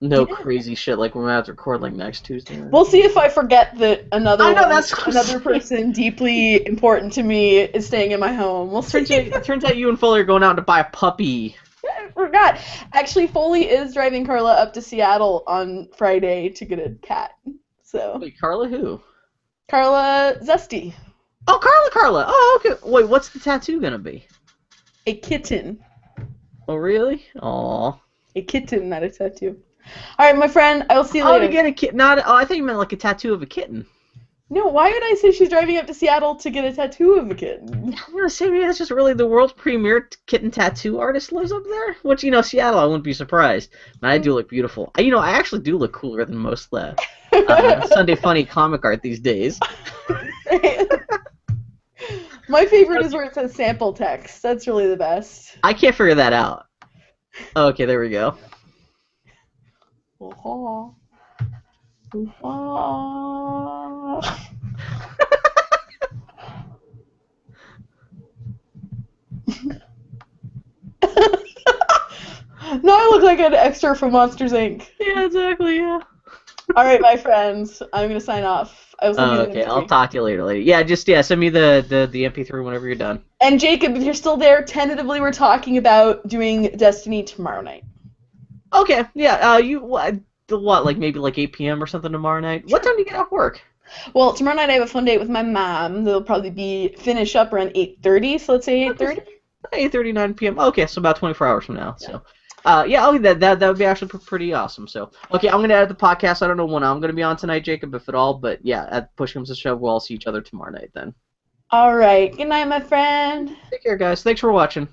no crazy shit like we're gonna have to record like next Tuesday. We'll see if I forget that another I know, that's another person deeply important to me is staying in my home. We'll see. Turns out you and Foley are going out to buy a puppy. I forgot. Actually, Foley is driving Carla up to Seattle on Friday to get a cat. So Wait, Carla who? Carla Zesty, Oh, Carla. Oh, okay. Wait, what's the tattoo gonna be? a kitten. Oh, really? Aw. A kitten, not a tattoo. All right, my friend. I will see you Oh, later. to get a kitten. Not. Oh, I thought you meant like a tattoo of a kitten. No, why would I say she's driving up to Seattle to get a tattoo of a kitten? I'm gonna say maybe that's just really the world's premier kitten tattoo artist lives up there. Which, Seattle, I wouldn't be surprised. And I do look beautiful. I actually do look cooler than most of the Sunday Funny comic art these days. My favorite is where it says sample text. That's really the best. I can't figure that out. Okay, there we go. Now I look like an extra from Monsters, Inc. Yeah, exactly, yeah. All right, my friends. I'm going to sign off. I will send you the Okay, MP3. I'll talk to you later. Yeah, send me the MP3 whenever you're done. And Jacob, if you're still there, tentatively we're talking about doing Destiny tomorrow night. Okay, yeah. Like maybe like 8 p.m. or something tomorrow night. What time do you get off work? Well, tomorrow night I have a fun date with my mom. They'll probably be finish up around 8:30. So let's say 8:30. 8:39 p.m. Okay, so about 24 hours from now. So, that would be actually pretty awesome. So, okay, I'm gonna edit the podcast. I don't know when I'm gonna be on tonight, Jacob, if at all. But yeah, at push comes to shove, we'll all see each other tomorrow night then. All right. Good night, my friend. Take care, guys. Thanks for watching.